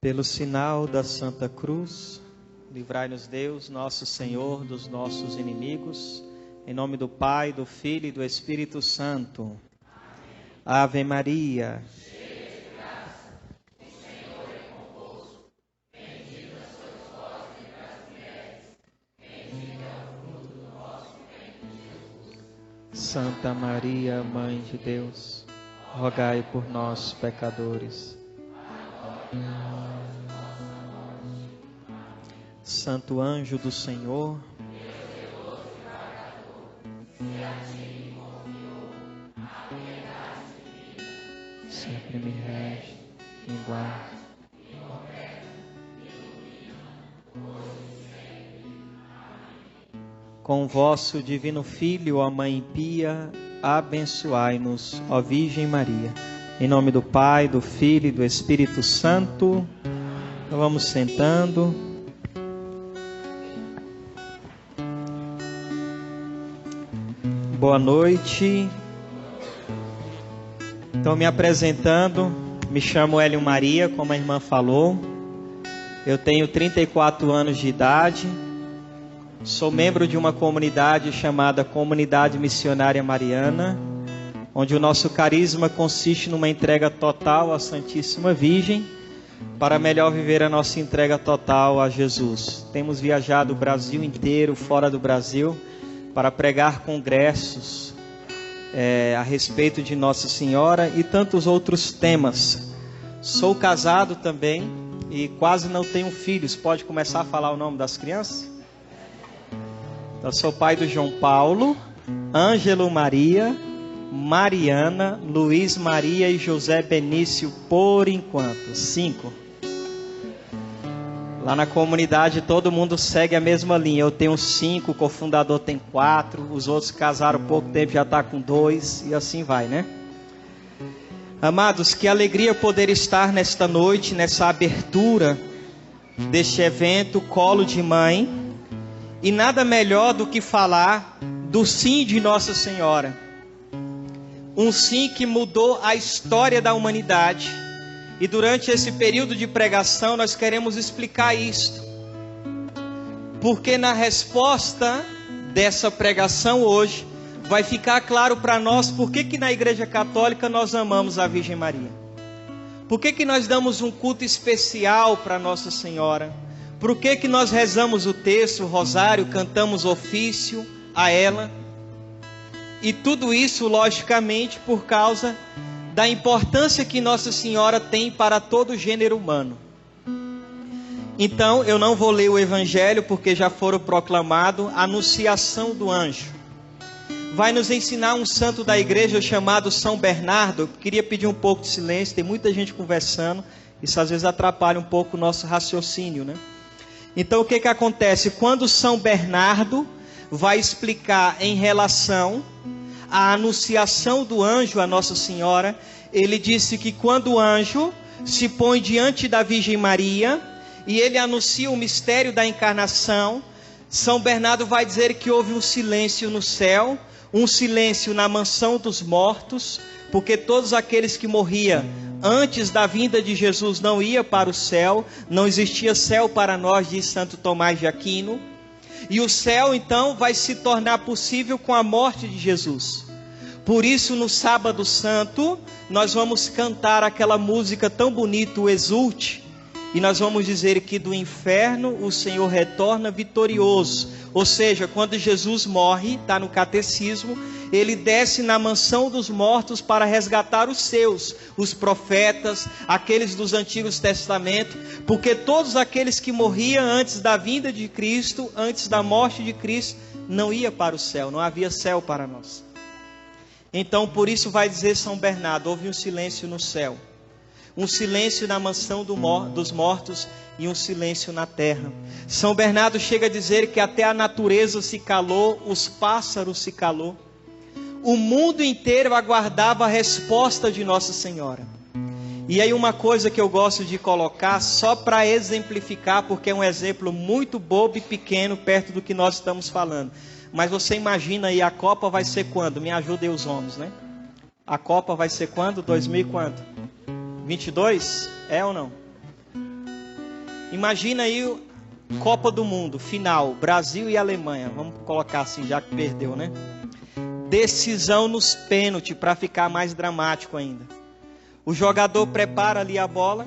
Pelo sinal da Santa Cruz, livrai-nos Deus, nosso Senhor, dos nossos inimigos. Em nome do Pai, do Filho e do Espírito Santo. Ave Maria. Cheia de graça, o Senhor é convosco. Bendita sois vós entre as mulheres. Bendito é o fruto do vosso ventre, Jesus. Santa Maria, Mãe de Deus, rogai por nós, pecadores. Santo anjo do Senhor, sempre me rege, me guarda. Com vosso divino Filho, a Mãe Pia, abençoai-nos, ó Virgem Maria. Em nome do Pai, do Filho e do Espírito Santo. Então vamos sentando. Boa noite. Então, me apresentando, me chamo Hélio Maria, como a irmã falou. Eu tenho 34 anos de idade. Sou membro de uma comunidade chamada Comunidade Missionária Mariana, onde o nosso carisma consiste numa entrega total à Santíssima Virgem, para melhor viver a nossa entrega total a Jesus. Temos viajado o Brasil inteiro, fora do Brasil, para pregar congressos a respeito de Nossa Senhora e tantos outros temas. Sou casado também e quase não tenho filhos. Pode começar a falar o nome das crianças? Então, sou pai do João Paulo, Ângelo Maria, Mariana, Luiz Maria e José Benício, por enquanto. 5. Lá na comunidade todo mundo segue a mesma linha. Eu tenho 5, o cofundador tem 4, os outros casaram pouco tempo, já está com 2 e assim vai, né? Amados, que alegria poder estar nesta noite, nessa abertura deste evento Colo de Mãe. E nada melhor do que falar do sim de Nossa Senhora. Um sim que mudou a história da humanidade. E durante esse período de pregação nós queremos explicar isto. Porque na resposta dessa pregação hoje vai ficar claro para nós por que na Igreja Católica nós amamos a Virgem Maria. Por que nós damos um culto especial para Nossa Senhora. Por que nós rezamos o texto, o rosário, cantamos ofício a ela. E tudo isso, logicamente, por causa da importância que Nossa Senhora tem para todo o gênero humano. Então, eu não vou ler o Evangelho, porque já foram proclamado a anunciação do anjo. Vai nos ensinar um santo da igreja chamado São Bernardo. Eu queria pedir um pouco de silêncio, tem muita gente conversando. Isso às vezes atrapalha um pouco o nosso raciocínio, né? Então, o que acontece? Quando São Bernardo vai explicar em relação à anunciação do anjo a Nossa Senhora, ele disse que quando o anjo se põe diante da Virgem Maria e ele anuncia o mistério da encarnação, São Bernardo vai dizer que houve um silêncio no céu, um silêncio na mansão dos mortos, porque todos aqueles que morriam antes da vinda de Jesus não iam para o céu, não existia céu para nós, diz Santo Tomás de Aquino. E o céu então vai se tornar possível com a morte de Jesus. Por isso no sábado santo nós vamos cantar aquela música tão bonita, o Exulte. E nós vamos dizer que do inferno o Senhor retorna vitorioso. Ou seja, quando Jesus morre, está no catecismo, ele desce na mansão dos mortos para resgatar os seus, os profetas, aqueles dos antigos testamentos, porque todos aqueles que morriam antes da vinda de Cristo, antes da morte de Cristo, não ia para o céu, não havia céu para nós. Então, por isso vai dizer São Bernardo, houve um silêncio no céu, um silêncio na mansão dos mortos e um silêncio na terra. São Bernardo chega a dizer que até a natureza se calou, os pássaros se calou. O mundo inteiro aguardava a resposta de Nossa Senhora. E aí uma coisa que eu gosto de colocar, só para exemplificar, porque é um exemplo muito bobo e pequeno perto do que nós estamos falando. Mas você imagina aí, a Copa vai ser quando? Me ajudem os homens, né? A Copa vai ser quando? 2000 e quanto? 22? É ou não? Imagina aí Copa do Mundo, final, Brasil e Alemanha. Vamos colocar assim, já que perdeu, né? Decisão nos pênaltis, para ficar mais dramático ainda. O jogador prepara ali a bola,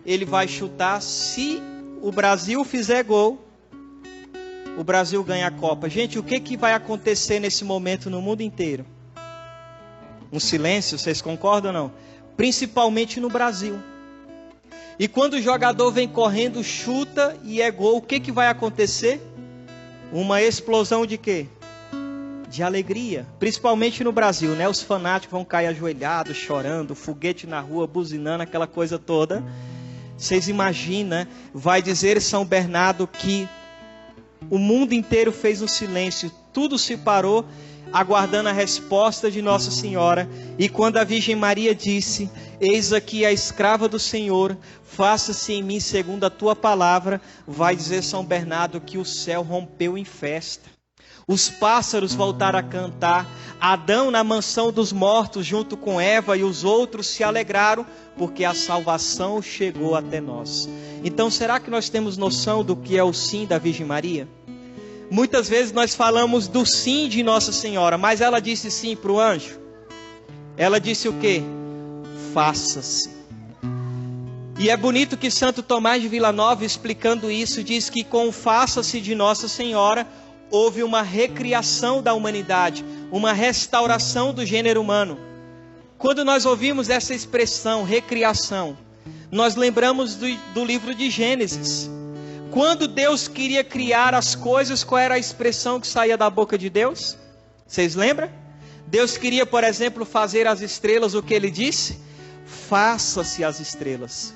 ele vai chutar. Se o Brasil fizer gol, o Brasil ganha a Copa. Gente, o que vai acontecer nesse momento no mundo inteiro? Um silêncio, vocês concordam ou não? Principalmente no Brasil. E quando o jogador vem correndo, chuta e é gol, o que vai acontecer? Uma explosão de quê? De alegria. Principalmente no Brasil, né? Os fanáticos vão cair ajoelhados, chorando, foguete na rua, buzinando, aquela coisa toda. Vocês imaginam, vai dizer São Bernardo que o mundo inteiro fez um silêncio, tudo se parou, aguardando a resposta de Nossa Senhora. E quando a Virgem Maria disse: eis aqui a escrava do Senhor, faça-se em mim segundo a tua palavra, vai dizer São Bernardo que o céu rompeu em festa. Os pássaros voltaram a cantar. Adão na mansão dos mortos junto com Eva e os outros se alegraram, porque a salvação chegou até nós. Então, será que nós temos noção do que é o sim da Virgem Maria? Muitas vezes nós falamos do sim de Nossa Senhora, mas ela disse sim para o anjo. Ela disse o quê? Faça-se. E é bonito que Santo Tomás de Villanova, explicando isso, diz que com o faça-se de Nossa Senhora, houve uma recriação da humanidade, uma restauração do gênero humano. Quando nós ouvimos essa expressão, recriação, nós lembramos do livro de Gênesis. Quando Deus queria criar as coisas, qual era a expressão que saía da boca de Deus? Vocês lembram? Deus queria, por exemplo, fazer as estrelas, o que ele disse? Faça-se as estrelas.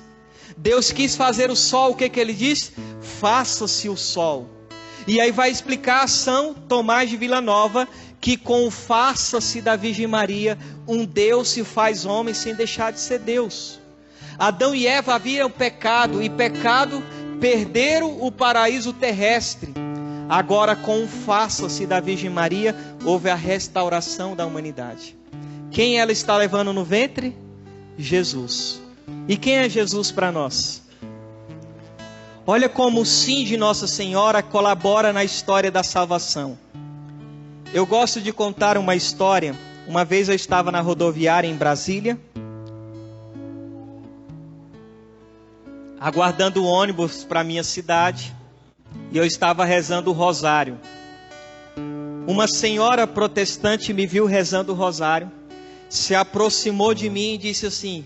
Deus quis fazer o sol, o que ele disse? Faça-se o sol. E aí vai explicar São Tomás de Villanova que com o faça-se da Virgem Maria, um Deus se faz homem sem deixar de ser Deus. Adão e Eva haviam pecado, e pecado perderam o paraíso terrestre. Agora com o faça-se da Virgem Maria, houve a restauração da humanidade. Quem ela está levando no ventre? Jesus. E quem é Jesus para nós? Olha como o sim de Nossa Senhora colabora na história da salvação. Eu gosto de contar uma história. Uma vez eu estava na rodoviária em Brasília, aguardando o ônibus para minha cidade, e eu estava rezando o rosário. Uma senhora protestante me viu rezando o rosário, se aproximou de mim e disse assim: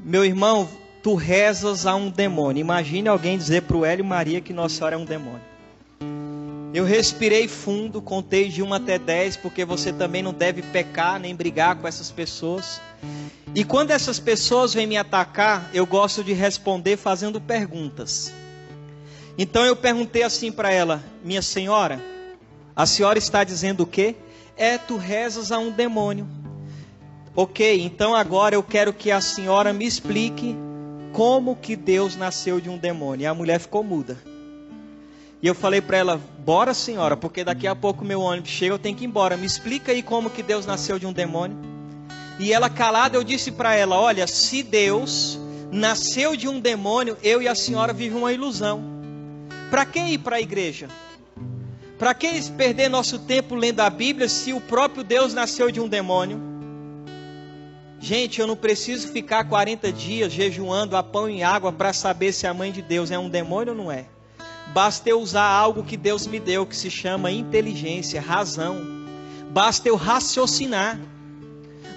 meu irmão, tu rezas a um demônio. Imagine alguém dizer para o Hélio Maria que Nossa Senhora é um demônio. Eu respirei fundo, contei de 1 até 10, porque você também não deve pecar nem brigar com essas pessoas. E quando essas pessoas vêm me atacar, eu gosto de responder fazendo perguntas. Então eu perguntei assim para ela: minha senhora, a senhora está dizendo o quê? Tu rezas a um demônio. Ok, então agora eu quero que a senhora me explique como que Deus nasceu de um demônio. E a mulher ficou muda. E eu falei para ela: bora senhora, porque daqui a pouco meu ônibus chega, eu tenho que ir embora. Me explica aí como que Deus nasceu de um demônio. E ela calada, eu disse para ela: olha, se Deus nasceu de um demônio, eu e a senhora vivemos uma ilusão. Para que ir para a igreja? Para que perder nosso tempo lendo a Bíblia se o próprio Deus nasceu de um demônio? Gente, eu não preciso ficar 40 dias jejuando a pão e água para saber se a mãe de Deus é um demônio ou não é. Basta eu usar algo que Deus me deu, que se chama inteligência, razão. Basta eu raciocinar.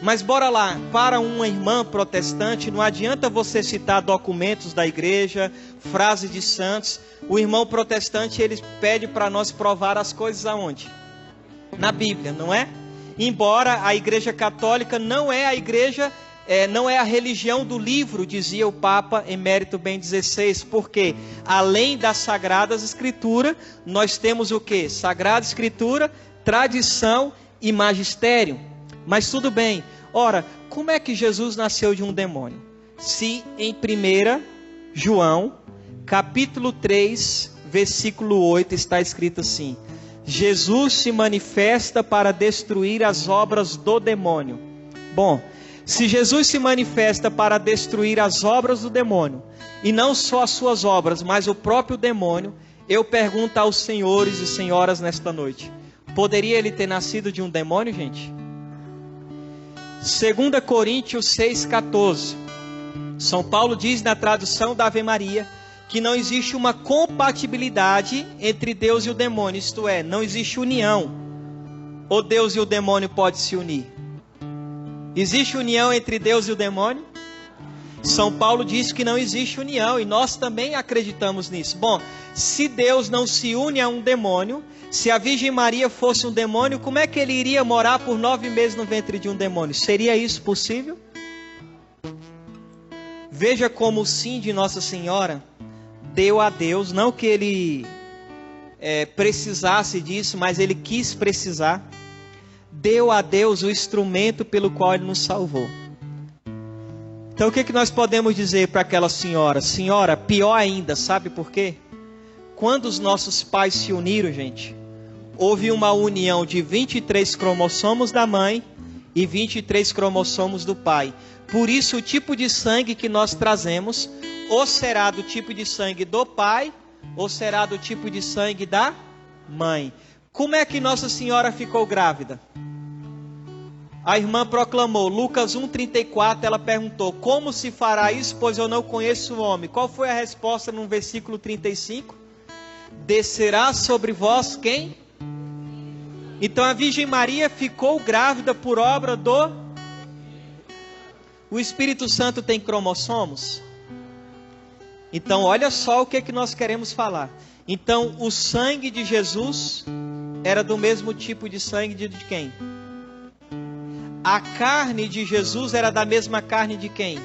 Mas bora lá, para uma irmã protestante, não adianta você citar documentos da igreja, frases de santos. O irmão protestante, ele pede para nós provar as coisas aonde? Na Bíblia, não é? Embora a igreja católica não é a igreja, não é a religião do livro, dizia o Papa Emérito Bento XVI, porque além das Sagradas Escrituras, nós temos o quê? Sagrada Escritura, tradição e magistério. Mas tudo bem. Ora, como é que Jesus nasceu de um demônio? Se em 1 João, capítulo 3, versículo 8, está escrito assim: Jesus se manifesta para destruir as obras do demônio. Bom, se Jesus se manifesta para destruir as obras do demônio, e não só as suas obras, mas o próprio demônio, eu pergunto aos senhores e senhoras nesta noite: poderia ele ter nascido de um demônio, gente? 2 Coríntios 6,14. São Paulo diz na tradução da Ave Maria que não existe uma compatibilidade entre Deus e o demônio, isto é, não existe união. Ou Deus e o demônio podem se unir? Existe união entre Deus e o demônio? São Paulo diz que não existe união, e nós também acreditamos nisso. Bom, se Deus não se une a um demônio, se a Virgem Maria fosse um demônio, como é que ele iria morar por 9 meses no ventre de um demônio? Seria isso possível? Veja como o sim de Nossa Senhora deu a Deus, não que ele precisasse disso, mas ele quis precisar, deu a Deus o instrumento pelo qual ele nos salvou. Então o que nós podemos dizer para aquela senhora? Senhora, pior ainda, sabe por quê? Quando os nossos pais se uniram, gente, houve uma união de 23 cromossomos da mãe e 23 cromossomos do pai. Por isso o tipo de sangue que nós trazemos, ou será do tipo de sangue do pai, ou será do tipo de sangue da mãe. Como é que Nossa Senhora ficou grávida? A irmã proclamou, Lucas 1,34, ela perguntou: como se fará isso, pois eu não conheço o homem? Qual foi a resposta no versículo 35? Descerá sobre vós quem? Então a Virgem Maria ficou grávida por obra do... O Espírito Santo tem cromossomos? Então olha só o que nós queremos falar. Então o sangue de Jesus era do mesmo tipo de sangue de quem? A carne de Jesus era da mesma carne de quem?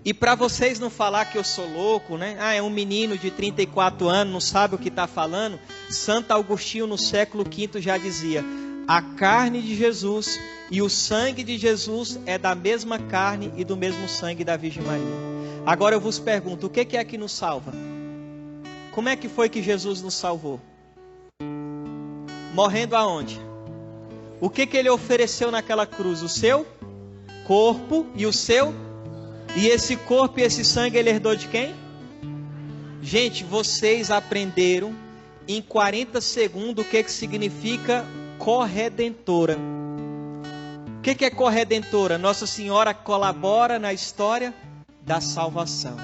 E para vocês não falar que eu sou louco, né? É um menino de 34 anos, não sabe o que está falando. Santo Agostinho no século V já dizia: a carne de Jesus e o sangue de Jesus é da mesma carne e do mesmo sangue da Virgem Maria. Agora eu vos pergunto, o que é que nos salva? Como é que foi que Jesus nos salvou? Morrendo aonde? O que ele ofereceu naquela cruz? O seu corpo e o seu... E esse corpo e esse sangue ele herdou de quem? Gente, vocês aprenderam em 40 segundos o que significa corredentora. O que é corredentora? Nossa Senhora colabora na história da salvação.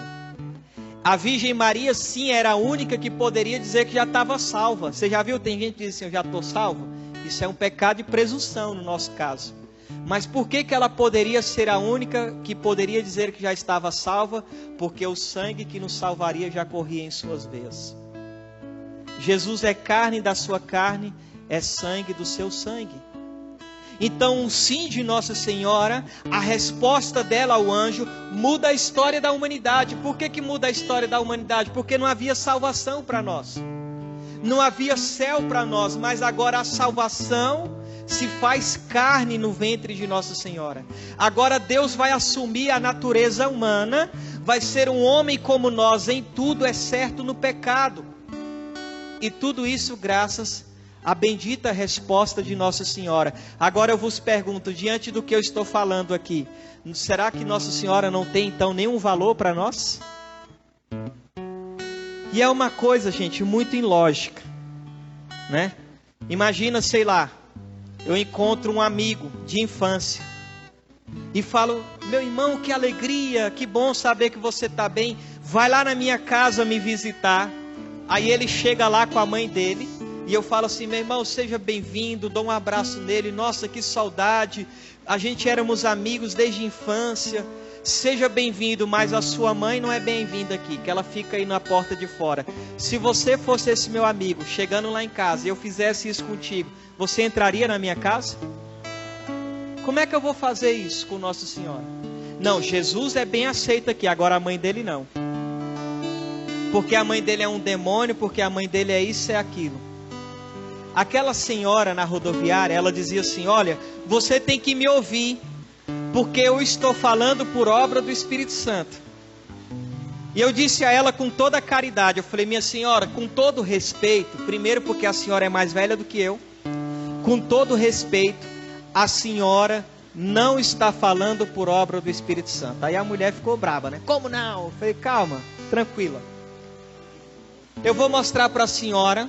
A Virgem Maria sim era a única que poderia dizer que já estava salva. Você já viu? Tem gente que diz assim: eu já estou salvo. Isso é um pecado de presunção no nosso caso. Mas por que ela poderia ser a única que poderia dizer que já estava salva? Porque o sangue que nos salvaria já corria em suas veias. Jesus é carne da sua carne, é sangue do seu sangue. Então o sim de Nossa Senhora, a resposta dela ao anjo, muda a história da humanidade. Por que muda a história da humanidade? Porque não havia salvação para nós. Não havia céu para nós, mas agora a salvação se faz carne no ventre de Nossa Senhora. Agora Deus vai assumir a natureza humana, vai ser um homem como nós em tudo, exceto no pecado. E tudo isso graças à bendita resposta de Nossa Senhora. Agora eu vos pergunto, diante do que eu estou falando aqui, será que Nossa Senhora não tem então nenhum valor para nós? E é uma coisa, gente, muito ilógica, né? Imagina, sei lá, eu encontro um amigo de infância e falo: meu irmão, que alegria, que bom saber que você está bem, vai lá na minha casa me visitar. Aí ele chega lá com a mãe dele e eu falo assim: meu irmão, seja bem-vindo, dou um abraço nele, nossa, que saudade, a gente éramos amigos desde a infância, seja bem-vindo, mas a sua mãe não é bem-vinda aqui, que ela fica aí na porta de fora. Se você fosse esse meu amigo, chegando lá em casa, e eu fizesse isso contigo, você entraria na minha casa? Como é que eu vou fazer isso com Nossa Senhora? Não, Jesus é bem aceito aqui, agora a mãe dele não. Porque a mãe dele é um demônio, porque a mãe dele é isso, é aquilo. Aquela senhora na rodoviária, ela dizia assim: olha, você tem que me ouvir, porque eu estou falando por obra do Espírito Santo. E eu disse a ela com toda a caridade, eu falei: minha senhora, com todo respeito, primeiro porque a senhora é mais velha do que eu, com todo respeito, a senhora não está falando por obra do Espírito Santo. Aí a mulher ficou brava, né? Como não? Eu falei, calma, tranquila. Eu vou mostrar para a senhora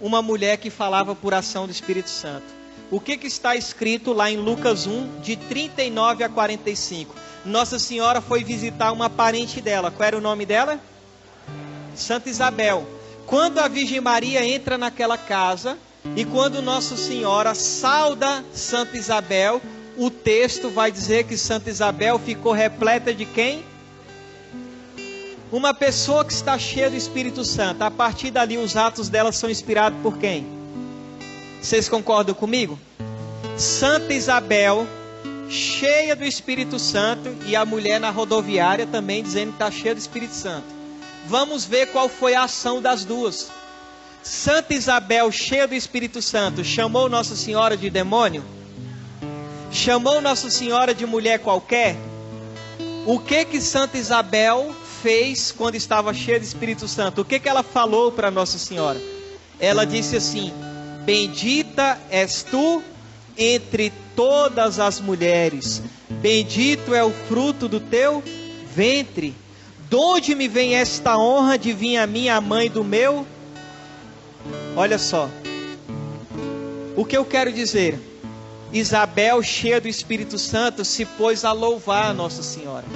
uma mulher que falava por ação do Espírito Santo. O que está escrito lá em Lucas 1, de 39 a 45. Nossa Senhora foi visitar uma parente dela. Qual era o nome dela? Santa Isabel. Quando a Virgem Maria entra naquela casa e quando Nossa Senhora sauda Santa Isabel, o texto vai dizer que Santa Isabel ficou repleta de quem? Uma pessoa que está cheia do Espírito Santo. A partir dali os atos dela são inspirados por quem? Vocês concordam comigo? Santa Isabel, cheia do Espírito Santo, e a mulher na rodoviária também dizendo que está cheia do Espírito Santo. Vamos ver qual foi a ação das duas. Santa Isabel, cheia do Espírito Santo, chamou Nossa Senhora de demônio? Chamou Nossa Senhora de mulher qualquer? O que Santa Isabel fez quando estava cheia do Espírito Santo? O que ela falou para Nossa Senhora? Ela disse assim: bendita és tu entre todas as mulheres, bendito é o fruto do teu ventre. De onde me vem esta honra de vir a mim, a mãe do meu? Olha só, o que eu quero dizer. Isabel, cheia do Espírito Santo, se pôs a louvar a Nossa Senhora.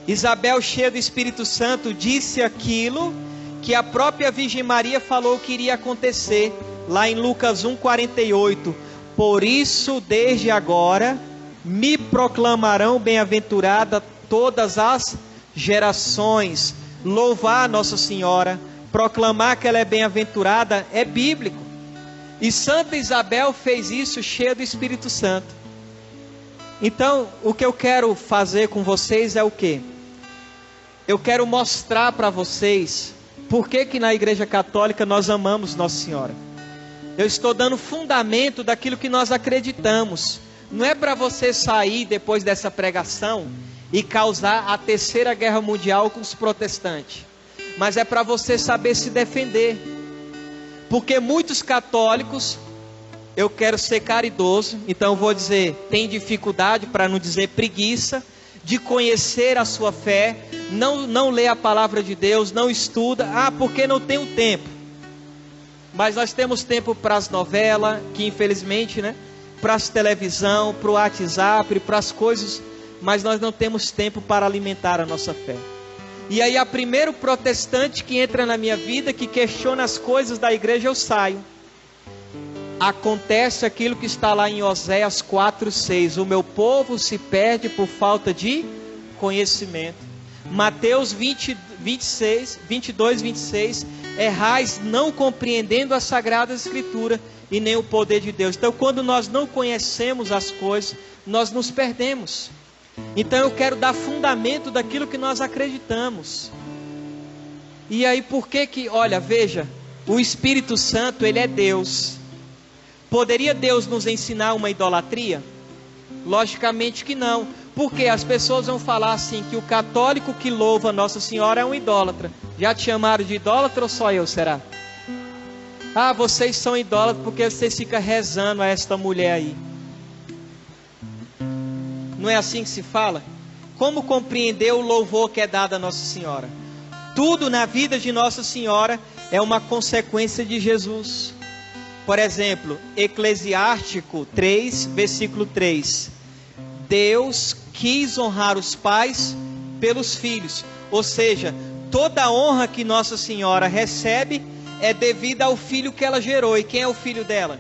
Isabel, cheia do Espírito Santo, disse aquilo que a própria Virgem Maria falou que iria acontecer, lá em Lucas 1,48. Por isso, desde agora, me proclamarão bem-aventurada todas as gerações. Louvar a Nossa Senhora, proclamar que ela é bem-aventurada, é bíblico. E Santa Isabel fez isso cheia do Espírito Santo. Então, o que eu quero fazer com vocês é o quê? Eu quero mostrar para vocês por que na Igreja Católica nós amamos Nossa Senhora. Eu estou dando fundamento daquilo que nós acreditamos. Não é para você sair depois dessa pregação e causar a terceira guerra mundial com os protestantes. Mas é para você saber se defender. Porque muitos católicos, eu quero ser caridoso, então eu vou dizer, tem dificuldade, para não dizer preguiça, de conhecer a sua fé, não lê a palavra de Deus, não estuda, porque não tem o tempo. Mas nós temos tempo para as novelas, que infelizmente, né, para as televisão, para o WhatsApp, para as coisas, mas nós não temos tempo para alimentar a nossa fé. E aí a primeiro protestante que entra na minha vida, que questiona as coisas da igreja, eu saio. Acontece aquilo que está lá em Oséias 4:6. O meu povo se perde por falta de conhecimento. Mateus 22, 26. Errais não compreendendo a Sagrada Escritura e nem o poder de Deus. Então quando nós não conhecemos as coisas, nós nos perdemos. Então eu quero dar fundamento daquilo que nós acreditamos. E aí olha, veja, o Espírito Santo, ele é Deus. Poderia Deus nos ensinar uma idolatria? Logicamente que não. Porque as pessoas vão falar assim, que o católico que louva Nossa Senhora é um idólatra. Já te chamaram de idólatra ou só eu, será? Vocês são idólatras porque vocês ficam rezando a esta mulher aí. Não é assim que se fala? Como compreender o louvor que é dado a Nossa Senhora? Tudo na vida de Nossa Senhora é uma consequência de Jesus. Por exemplo, Eclesiástico 3, versículo 3. Deus quis honrar os pais pelos filhos. Ou seja, toda a honra que Nossa Senhora recebe é devida ao filho que ela gerou. E quem é o filho dela?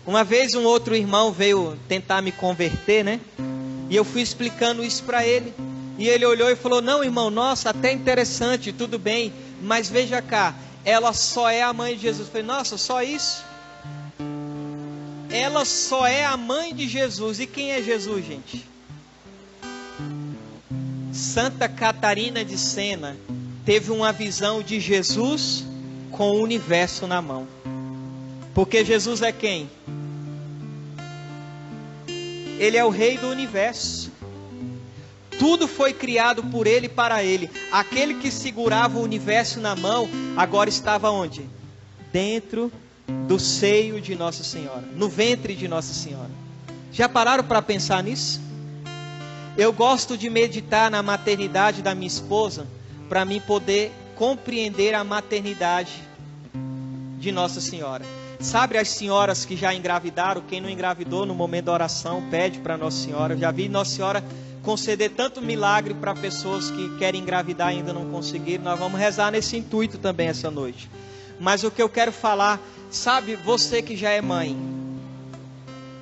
Uma vez um outro irmão veio tentar me converter, né? E eu fui explicando isso para ele. E ele olhou e falou: não, irmão, nossa, até interessante, tudo bem. Mas veja cá, ela só é a mãe de Jesus. Eu falei: nossa, só isso? Ela só é a mãe de Jesus. E quem é Jesus, gente? Santa Catarina de Sena teve uma visão de Jesus com o universo na mão. Porque Jesus é quem? Ele é o rei do universo. Tudo foi criado por ele e para ele. Aquele que segurava o universo na mão, agora estava onde? Dentro do seio de Nossa Senhora, no ventre de Nossa Senhora. Já pararam para pensar nisso? Eu gosto de meditar na maternidade da minha esposa, para mim poder compreender a maternidade de Nossa Senhora. Sabe as senhoras que já engravidaram? Quem não engravidou no momento da oração, pede para Nossa Senhora. Eu já vi Nossa Senhora conceder tanto milagre para pessoas que querem engravidar e ainda não conseguiram. Nós vamos rezar nesse intuito também essa noite. Mas o que eu quero falar, sabe, você que já é mãe,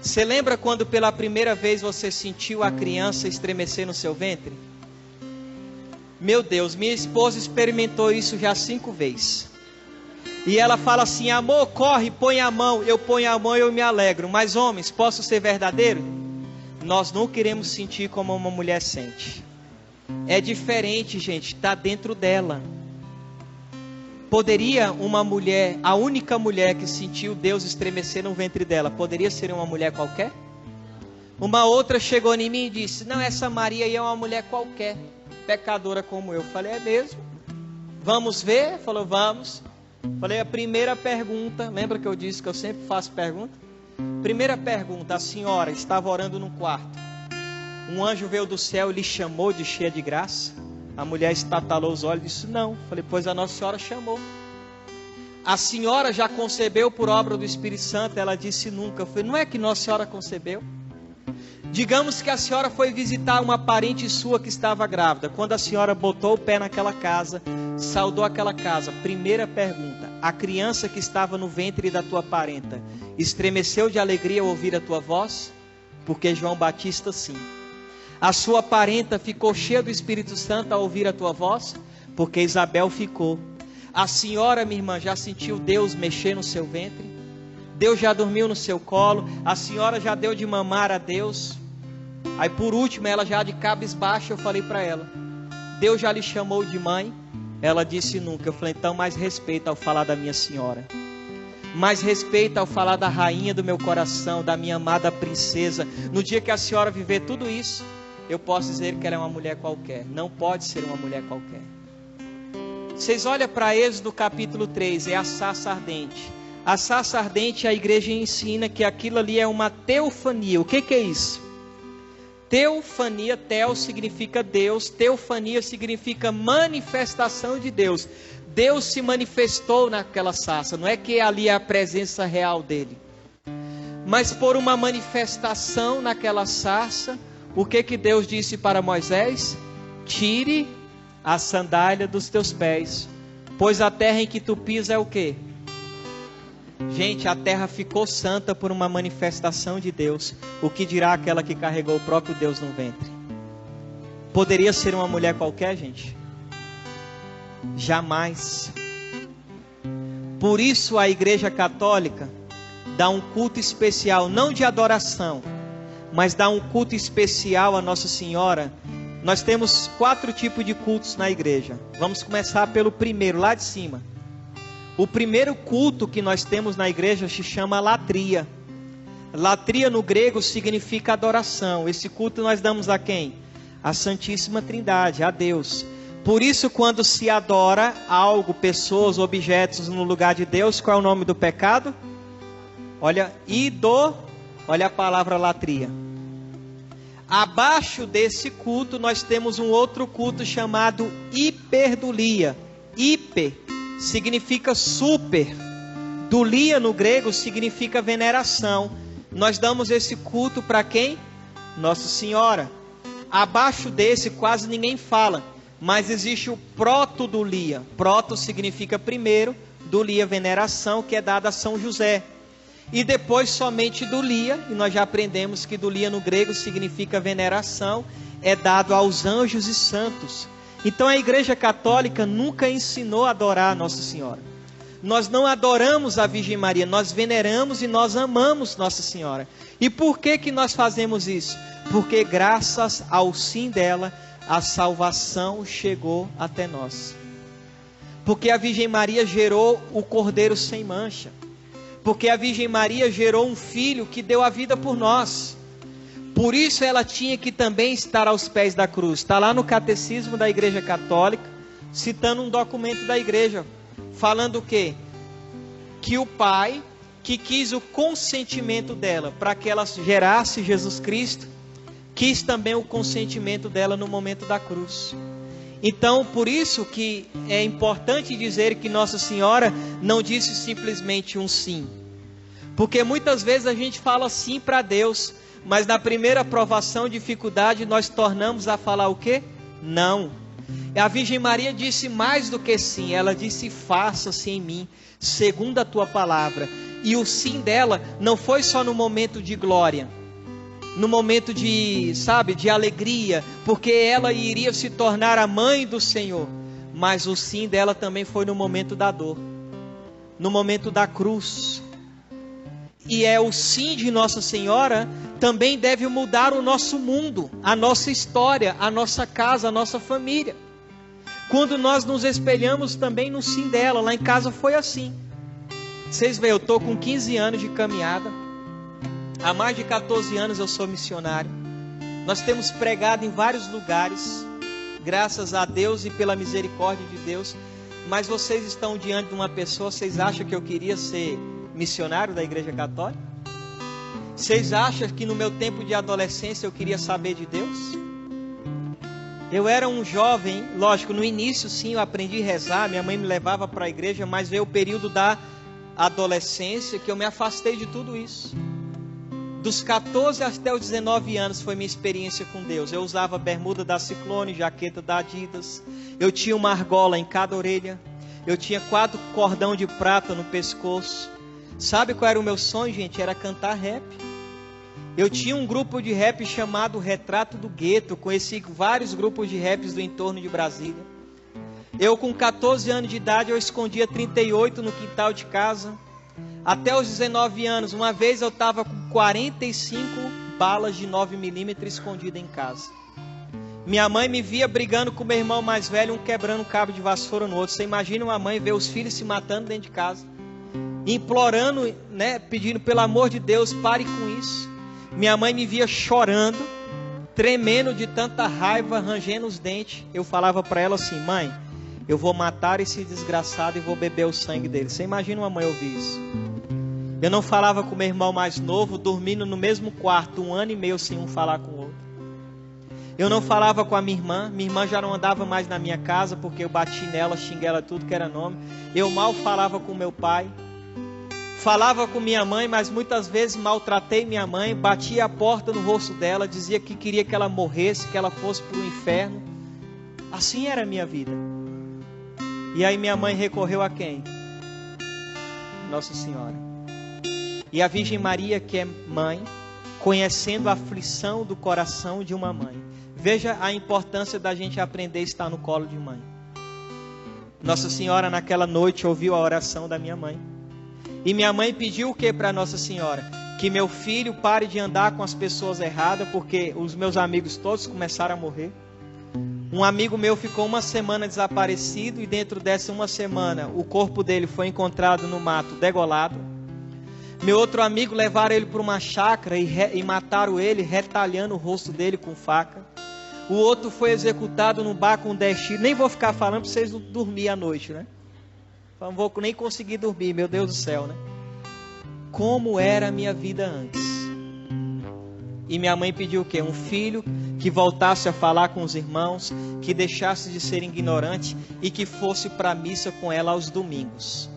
você lembra quando pela primeira vez você sentiu a criança estremecer no seu ventre? Meu Deus, minha esposa experimentou isso já 5 vezes. E ela fala assim: amor, corre, põe a mão. Eu ponho a mão e eu me alegro. Mas homens, posso ser verdadeiro? Nós não queremos sentir como uma mulher sente. É diferente, gente, está dentro dela. Poderia uma mulher, a única mulher que sentiu Deus estremecer no ventre dela, poderia ser uma mulher qualquer? Uma outra chegou em mim e disse: não, essa Maria aí é uma mulher qualquer, pecadora como eu. Falei: é mesmo? Vamos ver? Falou: vamos. Falei: a primeira pergunta, lembra que eu disse que eu sempre faço pergunta? Primeira pergunta: a senhora estava orando num quarto, um anjo veio do céu e lhe chamou de cheia de graça? A mulher estatalou os olhos e disse: não. Falei: pois a Nossa Senhora chamou. A senhora já concebeu por obra do Espírito Santo? Ela disse: nunca. Eu falei: não é que Nossa Senhora concebeu? Digamos que a senhora foi visitar uma parente sua que estava grávida. Quando a senhora botou o pé naquela casa, saudou aquela casa, primeira pergunta: a criança que estava no ventre da tua parenta estremeceu de alegria ao ouvir a tua voz? Porque João Batista sim. A sua parenta ficou cheia do Espírito Santo ao ouvir a tua voz? Porque Isabel ficou. A senhora, minha irmã, já sentiu Deus mexer no seu ventre? Deus já dormiu no seu colo? A senhora já deu de mamar a Deus? Aí por último, ela já de cabisbaixa, eu falei para ela: Deus já lhe chamou de mãe? Ela disse: nunca. Eu falei: então mais respeito ao falar da minha senhora, mais respeito ao falar da rainha do meu coração, da minha amada princesa. No dia que a senhora viver tudo isso, eu posso dizer que ela é uma mulher qualquer. Não pode ser uma mulher qualquer. Vocês olham para Êxodo capítulo 3, é a sarça ardente. A sarça ardente, a igreja ensina que aquilo ali é uma teofania. O que é isso? Teofania, teo significa Deus, teofania significa manifestação de Deus. Deus se manifestou naquela sarça, não é que ali é a presença real dele, mas por uma manifestação naquela sarça. O que Deus disse para Moisés? Tire a sandália dos teus pés, pois a terra em que tu pisa é o quê? Gente, a terra ficou santa por uma manifestação de Deus. O que dirá aquela que carregou o próprio Deus no ventre? Poderia ser uma mulher qualquer, gente? Jamais. Por isso a Igreja Católica dá um culto especial, não de adoração, mas dá um culto especial a Nossa Senhora. Nós temos 4 tipos de cultos na igreja. Vamos começar pelo primeiro, lá de cima. O primeiro culto que nós temos na igreja se chama latria. Latria no grego significa adoração. Esse culto nós damos a quem? A Santíssima Trindade, a Deus. Por isso, quando se adora algo, pessoas, objetos no lugar de Deus, qual é o nome do pecado? Olha a palavra latria. Abaixo desse culto nós temos um outro culto chamado hiperdulia. Hiper significa super. Dulia no grego significa veneração. Nós damos esse culto para quem? Nossa Senhora. Abaixo desse quase ninguém fala, mas existe o protodulia. Proto significa primeiro, dulia veneração, que é dada a São José. E depois somente dulia, e nós já aprendemos que dulia no grego significa veneração, é dado aos anjos e santos. Então a Igreja Católica nunca ensinou a adorar a Nossa Senhora. Nós não adoramos a Virgem Maria, nós veneramos e nós amamos Nossa Senhora. E por que nós fazemos isso? Porque graças ao sim dela, a salvação chegou até nós. Porque a Virgem Maria gerou o Cordeiro sem mancha. Porque a Virgem Maria gerou um filho que deu a vida por nós. Por isso ela tinha que também estar aos pés da cruz. Está lá no Catecismo da Igreja Católica, citando um documento da igreja, falando o quê? Que o Pai que quis o consentimento dela para que ela gerasse Jesus Cristo, quis também o consentimento dela no momento da cruz. Então, por isso que é importante dizer que Nossa Senhora não disse simplesmente um sim. Porque muitas vezes a gente fala sim para Deus, mas na primeira provação, dificuldade, nós tornamos a falar o quê? Não. A Virgem Maria disse mais do que sim, ela disse: faça-se em mim, segundo a tua palavra. E o sim dela não foi só no momento de glória, no momento de, de alegria, porque ela iria se tornar a mãe do Senhor. Mas o sim dela também foi no momento da dor, no momento da cruz. E é o sim de Nossa Senhora também deve mudar o nosso mundo, a nossa história, a nossa casa, a nossa família. Quando nós nos espelhamos também no sim dela, lá em casa foi assim. Vocês veem, eu estou com 15 anos de caminhada. Há mais de 14 anos eu sou missionário. Nós temos pregado em vários lugares, graças a Deus e pela misericórdia de Deus. Mas vocês estão diante de uma pessoa, vocês acham que eu queria ser missionário da Igreja Católica? Vocês acham que no meu tempo de adolescência eu queria saber de Deus? Eu era um jovem, lógico, no início sim eu aprendi a rezar, minha mãe me levava para a igreja, mas veio o período da adolescência que eu me afastei de tudo isso. Dos 14 até os 19 anos foi minha experiência com Deus. Eu usava bermuda da Ciclone, jaqueta da Adidas. Eu tinha uma argola em cada orelha. Eu tinha 4 cordão de prata no pescoço. Sabe qual era o meu sonho, gente? Era cantar rap. Eu tinha um grupo de rap chamado Retrato do Gueto. Conheci vários grupos de raps do entorno de Brasília. Eu com 14 anos de idade eu escondia 38 no quintal de casa. Até os 19 anos, uma vez eu estava com 45 balas de 9mm escondidas em casa. Minha mãe me via brigando com meu irmão mais velho, um quebrando um cabo de vassoura no outro. Você imagina uma mãe ver os filhos se matando dentro de casa, implorando, pedindo pelo amor de Deus, pare com isso. Minha mãe me via chorando, tremendo de tanta raiva, rangendo os dentes. Eu falava para ela assim: mãe, eu vou matar esse desgraçado e vou beber o sangue dele. Você imagina uma mãe ouvir isso? Eu não falava com meu irmão mais novo, dormindo no mesmo quarto, 1 ano e meio sem um falar com o outro. Eu não falava com a minha irmã já não andava mais na minha casa, porque eu bati nela, xinguei ela tudo que era nome. Eu mal falava com meu pai. Falava com minha mãe, mas muitas vezes maltratei minha mãe, batia a porta no rosto dela, dizia que queria que ela morresse, que ela fosse para o inferno. Assim era a minha vida. E aí minha mãe recorreu a quem? Nossa Senhora. E a Virgem Maria, que é mãe, conhecendo a aflição do coração de uma mãe. Veja a importância da gente aprender a estar no colo de mãe. Nossa Senhora naquela noite ouviu a oração da minha mãe. E minha mãe pediu o que para Nossa Senhora? Que meu filho pare de andar com as pessoas erradas, porque os meus amigos todos começaram a morrer. Um amigo meu ficou 1 semana desaparecido, e dentro dessa 1 semana o corpo dele foi encontrado no mato degolado. Meu outro amigo levaram ele para uma chácara e mataram ele, retalhando o rosto dele com faca. O outro foi executado num bar com 10 tiros. Nem vou ficar falando para vocês não dormir à noite, né? Não vou nem conseguir dormir, meu Deus do céu, né? Como era a minha vida antes. E minha mãe pediu o quê? Um filho que voltasse a falar com os irmãos, que deixasse de ser ignorante e que fosse para a missa com ela aos domingos.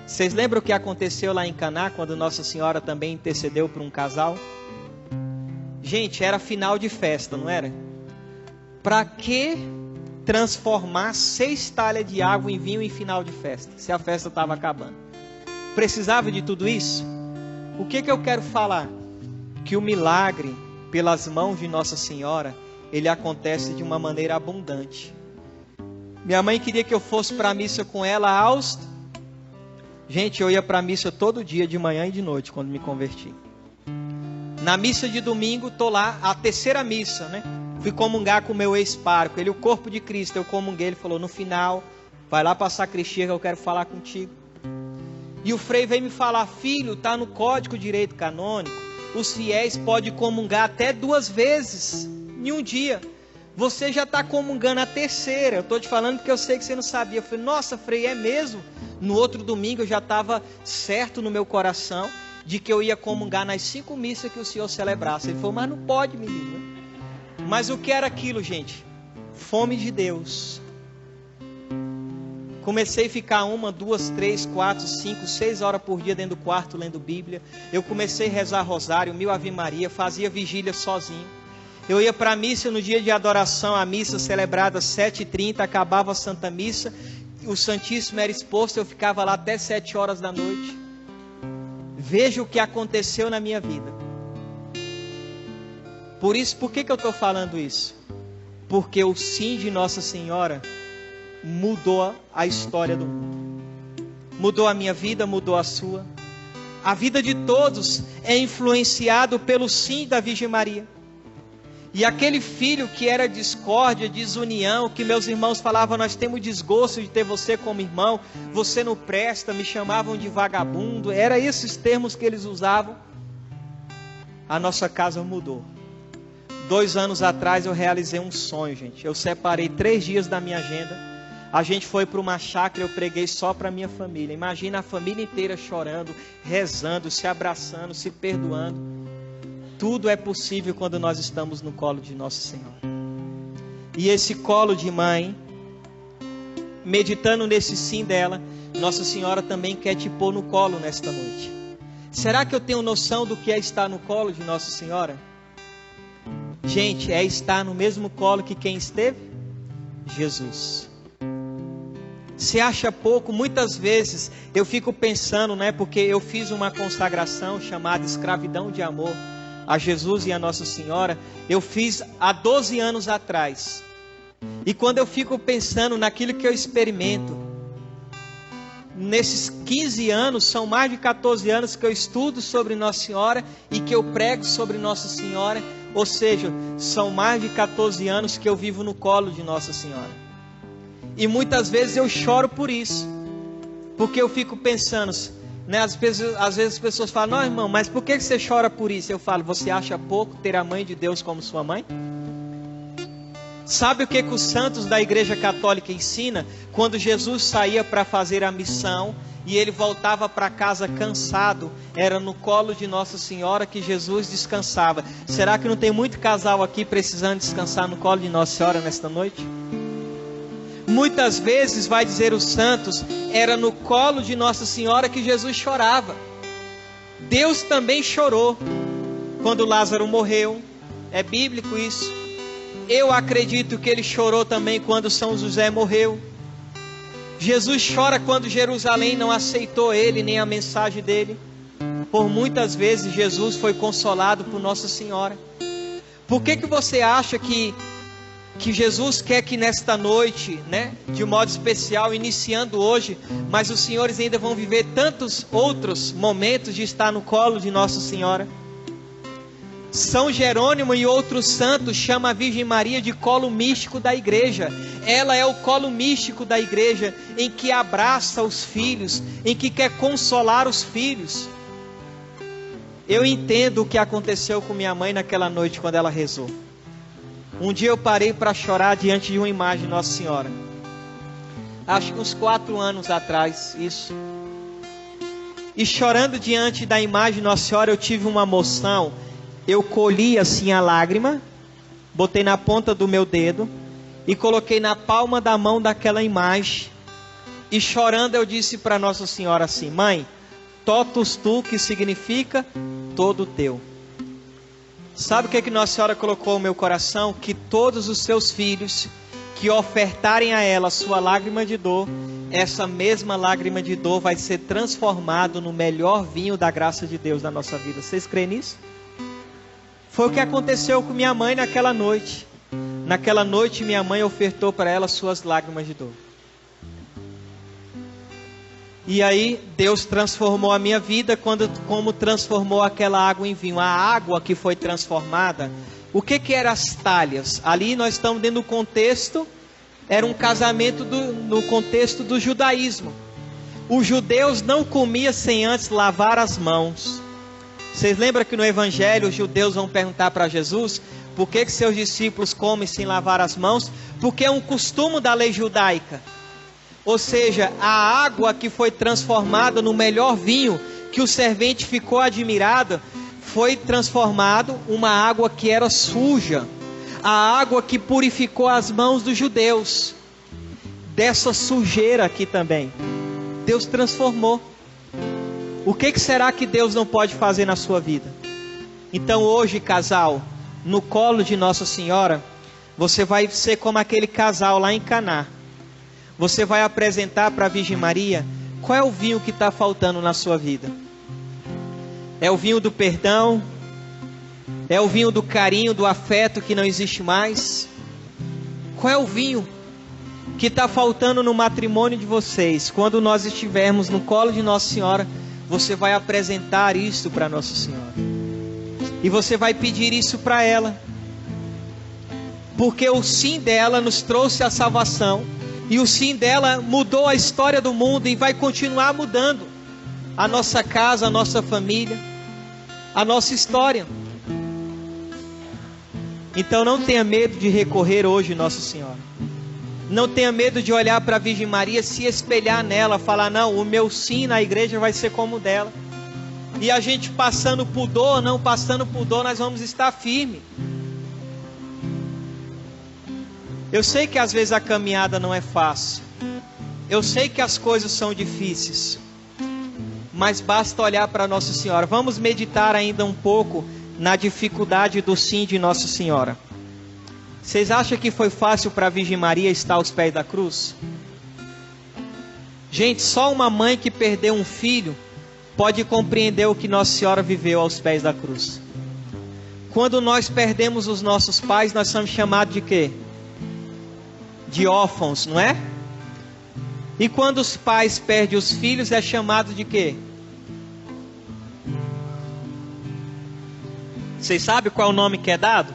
Vocês lembram o que aconteceu lá em Caná, quando Nossa Senhora também intercedeu por um casal? Gente, era final de festa, não era? Para que transformar 6 talhas de água em vinho em final de festa, se a festa estava acabando? Precisava de tudo isso? O que eu quero falar? Que o milagre, pelas mãos de Nossa Senhora, ele acontece de uma maneira abundante. Minha mãe queria que eu fosse para a missa com ela aos... Gente, eu ia para a missa todo dia, de manhã e de noite, quando me converti. Na missa de domingo, estou lá, a 3ª missa, né? Fui comungar com o meu ex-pároco, ele, o corpo de Cristo, eu comunguei, ele falou, no final, vai lá para a sacristia que eu quero falar contigo. E o frei veio me falar, filho, está no Código de Direito Canônico, os fiéis podem comungar até 2 vezes em um dia. Você já está comungando a 3ª, eu estou te falando porque eu sei que você não sabia. Eu falei, nossa, frei, é mesmo? No outro domingo eu já estava certo no meu coração de que eu ia comungar nas 5 missas que o senhor celebrasse. Ele falou, mas não pode, menino. Mas o que era aquilo, gente? Fome de Deus. Comecei a ficar 1, 2, 3, 4, 5, 6 horas por dia dentro do quarto lendo Bíblia. Eu comecei a rezar rosário, 1000 Ave Maria, fazia vigília sozinho. Eu ia para a missa no dia de adoração, a missa celebrada às 7h30, acabava a Santa Missa. O Santíssimo era exposto, eu ficava lá até 7 horas da noite. Veja o que aconteceu na minha vida. Por isso, por que eu estou falando isso? Porque o sim de Nossa Senhora mudou a história do mundo. Mudou a minha vida, mudou a sua. A vida de todos é influenciado pelo sim da Virgem Maria. E aquele filho que era discórdia, desunião, que meus irmãos falavam, nós temos desgosto de ter você como irmão, você não presta, me chamavam de vagabundo, era esses termos que eles usavam. A nossa casa mudou. 2 anos atrás eu realizei um sonho, gente. Eu separei 3 dias da minha agenda. A gente foi para uma chácara, eu preguei só para minha família. Imagina a família inteira chorando, rezando, se abraçando, se perdoando. Tudo é possível quando nós estamos no colo de Nossa Senhora. E esse colo de mãe, meditando nesse sim dela, Nossa Senhora também quer te pôr no colo nesta noite. Será que eu tenho noção do que é estar no colo de Nossa Senhora? Gente, é estar no mesmo colo que quem esteve? Jesus. Se acha pouco, muitas vezes eu fico pensando, né? Porque eu fiz uma consagração chamada Escravidão de Amor a Jesus e a Nossa Senhora. Eu fiz há 12 anos atrás. E quando eu fico pensando naquilo que eu experimento, nesses 15 anos, são mais de 14 anos que eu estudo sobre Nossa Senhora e que eu prego sobre Nossa Senhora. Ou seja, são mais de 14 anos que eu vivo no colo de Nossa Senhora. E muitas vezes eu choro por isso. Porque eu fico pensando, né, às vezes as pessoas falam, não, irmão, mas por que você chora por isso? Eu falo, você acha pouco ter a mãe de Deus como sua mãe? Sabe o que os santos da Igreja Católica ensinam? Quando Jesus saía para fazer a missão e ele voltava para casa cansado, era no colo de Nossa Senhora que Jesus descansava. Será que não tem muito casal aqui precisando descansar no colo de Nossa Senhora nesta noite? Muitas vezes, vai dizer os santos, era no colo de Nossa Senhora que Jesus chorava. Deus também chorou quando Lázaro morreu. É bíblico isso. Eu acredito que ele chorou também quando São José morreu. Jesus chora quando Jerusalém não aceitou ele, nem a mensagem dele. Por muitas vezes Jesus foi consolado por Nossa Senhora. Por que você acha que Jesus quer que nesta noite, né, de modo especial, iniciando hoje, mas os senhores ainda vão viver tantos outros momentos de estar no colo de Nossa Senhora? São Jerônimo e outros santos chamam a Virgem Maria de colo místico da igreja. Ela é o colo místico da igreja, em que abraça os filhos, em que quer consolar os filhos. Eu entendo o que aconteceu com minha mãe naquela noite quando ela rezou. Um dia eu parei para chorar diante de uma imagem de Nossa Senhora. Acho que uns 4 anos atrás, isso. E chorando diante da imagem de Nossa Senhora, eu tive uma emoção. Eu colhi assim a lágrima, botei na ponta do meu dedo e coloquei na palma da mão daquela imagem. E chorando eu disse para Nossa Senhora assim, mãe, totus tu, que significa todo teu. Sabe o que Nossa Senhora colocou no meu coração? Que todos os seus filhos que ofertarem a ela sua lágrima de dor, essa mesma lágrima de dor vai ser transformado no melhor vinho da graça de Deus na nossa vida. Vocês creem nisso? Foi o que aconteceu com minha mãe naquela noite. Naquela noite minha mãe ofertou para ela suas lágrimas de dor. E aí Deus transformou a minha vida como transformou aquela água em vinho. A água que foi transformada, o que eram as talhas? Ali nós estamos dentro do contexto, era um casamento no contexto do judaísmo. Os judeus não comiam sem antes lavar as mãos. Vocês lembram que no Evangelho os judeus vão perguntar para Jesus, por que seus discípulos comem sem lavar as mãos? Porque é um costume da lei judaica. Ou seja, a água que foi transformada no melhor vinho, que o servente ficou admirado, foi transformado uma água que era suja. A água que purificou as mãos dos judeus. Dessa sujeira aqui também, Deus transformou. O que será que Deus não pode fazer na sua vida? Então hoje, casal, no colo de Nossa Senhora, você vai ser como aquele casal lá em Caná. Você vai apresentar para a Virgem Maria qual é o vinho que está faltando na sua vida. É o vinho do perdão? É o vinho do carinho, do afeto que não existe mais? Qual é o vinho que está faltando no matrimônio de vocês? Quando nós estivermos no colo de Nossa Senhora, você vai apresentar isso para Nossa Senhora. E você vai pedir isso para ela. Porque o sim dela nos trouxe a salvação. E o sim dela mudou a história do mundo e vai continuar mudando a nossa casa, a nossa família, a nossa história. Então não tenha medo de recorrer hoje, Nossa Senhora. Não tenha medo de olhar para a Virgem Maria, se espelhar nela, falar, não, o meu sim na igreja vai ser como o dela. E a gente passando por dor, não passando por dor, nós vamos estar firmes. Eu sei que às vezes a caminhada não é fácil. Eu sei que as coisas são difíceis. Mas basta olhar para Nossa Senhora. Vamos meditar ainda um pouco na dificuldade do sim de Nossa Senhora. Vocês acham que foi fácil para a Virgem Maria estar aos pés da cruz? Gente, só uma mãe que perdeu um filho pode compreender o que Nossa Senhora viveu aos pés da cruz. Quando nós perdemos os nossos pais, nós somos chamados de quê? De órfãos, não é? E quando os pais perdem os filhos, é chamado de quê? Vocês sabem qual é o nome que é dado?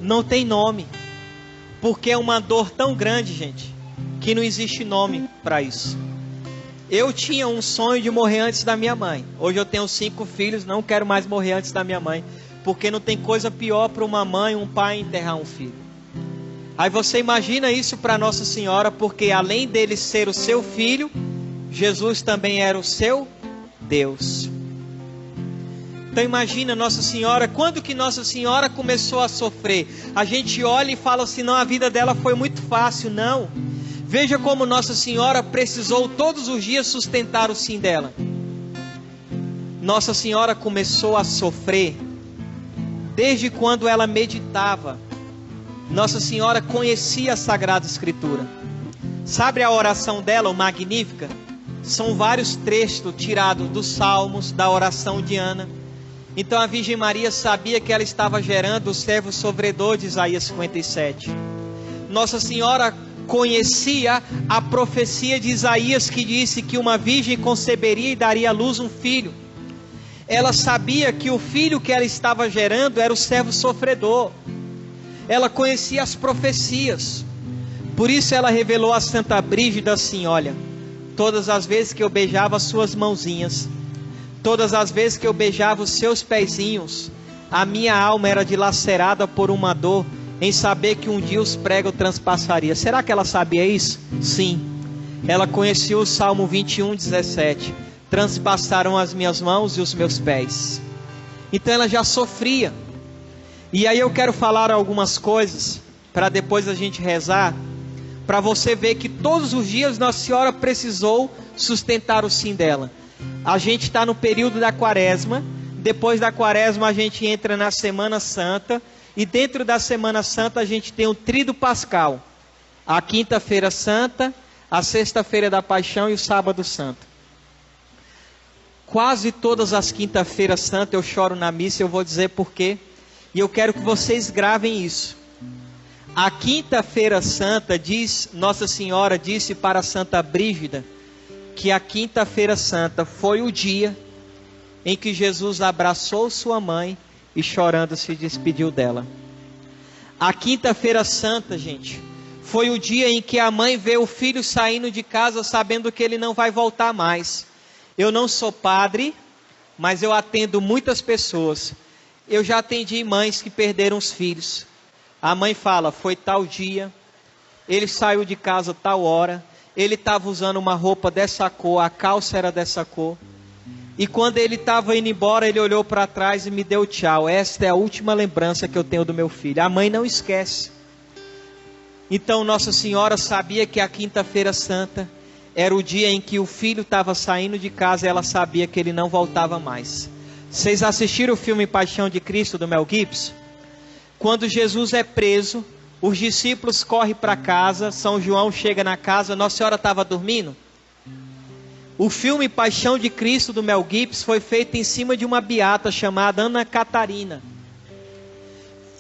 Não tem nome. Porque é uma dor tão grande, gente, que não existe nome para isso. Eu tinha um sonho de morrer antes da minha mãe. Hoje eu tenho 5 filhos, não quero mais morrer antes da minha mãe. Porque não tem coisa pior para uma mãe, um pai enterrar um filho. Aí você imagina isso para Nossa Senhora, porque além dele ser o seu filho, Jesus também era o seu Deus. Então imagina Nossa Senhora, quando que Nossa Senhora começou a sofrer? A gente olha e fala assim, não, a vida dela foi muito fácil. Não. Veja como Nossa Senhora precisou todos os dias sustentar o sim dela. Nossa Senhora começou a sofrer desde quando ela meditava. Nossa Senhora conhecia a Sagrada Escritura. Sabe a oração dela, o Magnífica? São vários trechos tirados dos Salmos, da oração de Ana. Então a Virgem Maria sabia que ela estava gerando o servo sofredor de Isaías 57. Nossa Senhora conhecia a profecia de Isaías que disse que uma virgem conceberia e daria à luz um filho. Ela sabia que o filho que ela estava gerando era o servo sofredor. Ela conhecia as profecias. Por isso ela revelou a Santa Brígida assim, olha, todas as vezes que eu beijava as suas mãozinhas, todas as vezes que eu beijava os seus pezinhos, a minha alma era dilacerada por uma dor, em saber que um dia os pregos transpassaria. Será que ela sabia isso? Sim. Ela conhecia o Salmo 21:17. Transpassaram as minhas mãos e os meus pés. Então ela já sofria. E aí eu quero falar algumas coisas, para depois a gente rezar, para você ver que todos os dias Nossa Senhora precisou sustentar o sim dela. A gente está no período da Quaresma, depois da Quaresma a gente entra na Semana Santa, e dentro da Semana Santa a gente tem o Tríduo Pascal, a Quinta-feira Santa, a Sexta-feira da Paixão e o Sábado Santo. Quase todas as Quinta-feiras Santas eu choro na missa, eu vou dizer por quê. E eu quero que vocês gravem isso. A Quinta-feira Santa, Nossa Senhora disse para Santa Brígida, que a Quinta-feira Santa foi o dia em que Jesus abraçou sua mãe e chorando se despediu dela. A Quinta-feira Santa, gente, foi o dia em que a mãe vê o filho saindo de casa sabendo que ele não vai voltar mais. Eu não sou padre, mas eu atendo muitas pessoas. Eu já atendi mães que perderam os filhos. A mãe fala, foi tal dia, ele saiu de casa tal hora, ele estava usando uma roupa dessa cor, a calça era dessa cor. E quando ele estava indo embora, ele olhou para trás e me deu tchau. Esta é a última lembrança que eu tenho do meu filho. A mãe não esquece. Então Nossa Senhora sabia que a quinta-feira santa era o dia em que o filho estava saindo de casa e ela sabia que ele não voltava mais. Vocês assistiram o filme Paixão de Cristo do Mel Gibson? Quando Jesus é preso, os discípulos correm para casa, São João chega na casa, Nossa Senhora estava dormindo. O filme Paixão de Cristo do Mel Gibson foi feito em cima de uma beata chamada Ana Catarina.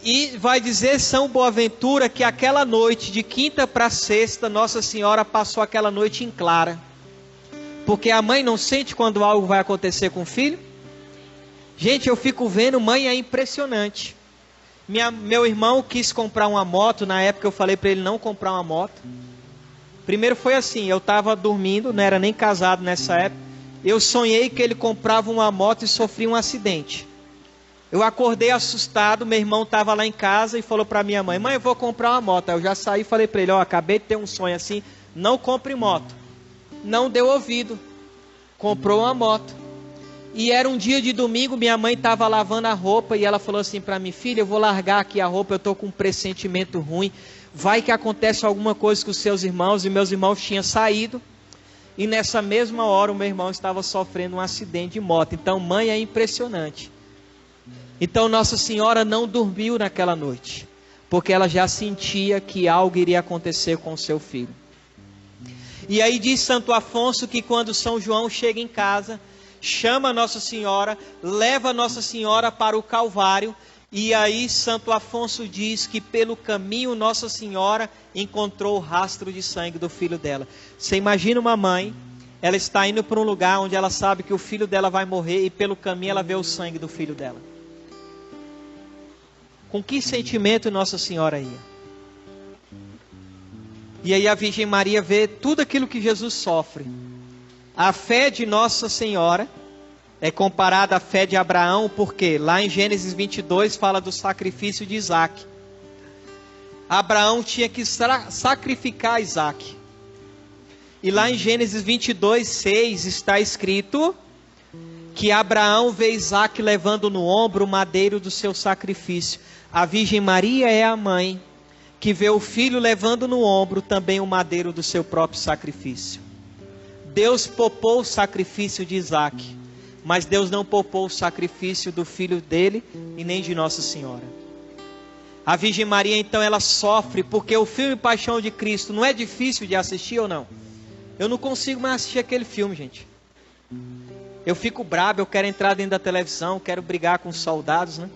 E vai dizer São Boaventura que aquela noite, de quinta para sexta, Nossa Senhora passou aquela noite em clara. Porque a mãe não sente quando algo vai acontecer com o filho? Gente, eu fico vendo, mãe é impressionante. Meu irmão quis comprar uma moto, na época eu falei para ele não comprar uma moto. Primeiro foi assim, eu estava dormindo, não era nem casado nessa época. Eu sonhei que ele comprava uma moto e sofria um acidente. Eu acordei assustado, meu irmão estava lá em casa e falou para minha mãe, mãe, eu vou comprar uma moto. Aí eu já saí e falei para ele, acabei de ter um sonho assim, não compre moto. Não deu ouvido, comprou uma moto. E era um dia de domingo, minha mãe estava lavando a roupa e ela falou assim para mim, filha, eu vou largar aqui a roupa, eu estou com um pressentimento ruim. Vai que acontece alguma coisa com os seus irmãos, e meus irmãos tinham saído. E nessa mesma hora o meu irmão estava sofrendo um acidente de moto. Então mãe é impressionante. Então Nossa Senhora não dormiu naquela noite, porque ela já sentia que algo iria acontecer com o seu filho. E aí diz Santo Afonso que quando São João chega em casa, chama Nossa Senhora, leva Nossa Senhora para o Calvário, e aí Santo Afonso diz que pelo caminho Nossa Senhora encontrou o rastro de sangue do filho dela. Você imagina uma mãe, ela está indo para um lugar onde ela sabe que o filho dela vai morrer, e pelo caminho ela vê o sangue do filho dela. Com que sentimento Nossa Senhora ia? E aí a Virgem Maria vê tudo aquilo que Jesus sofre. A fé de Nossa Senhora é comparada à fé de Abraão, porque lá em Gênesis 22 fala do sacrifício de Isaac. Abraão tinha que sacrificar Isaac. E lá em Gênesis 22, 6 está escrito que Abraão vê Isaac levando no ombro o madeiro do seu sacrifício. A Virgem Maria é a mãe que vê o filho levando no ombro também o madeiro do seu próprio sacrifício. Deus poupou o sacrifício de Isaac, mas Deus não poupou o sacrifício do filho dele e nem de Nossa Senhora. A Virgem Maria então ela sofre, porque o filme Paixão de Cristo não é difícil de assistir ou não? Eu não consigo mais assistir aquele filme, gente. Eu fico brabo, eu quero entrar dentro da televisão, quero brigar com os soldados, né?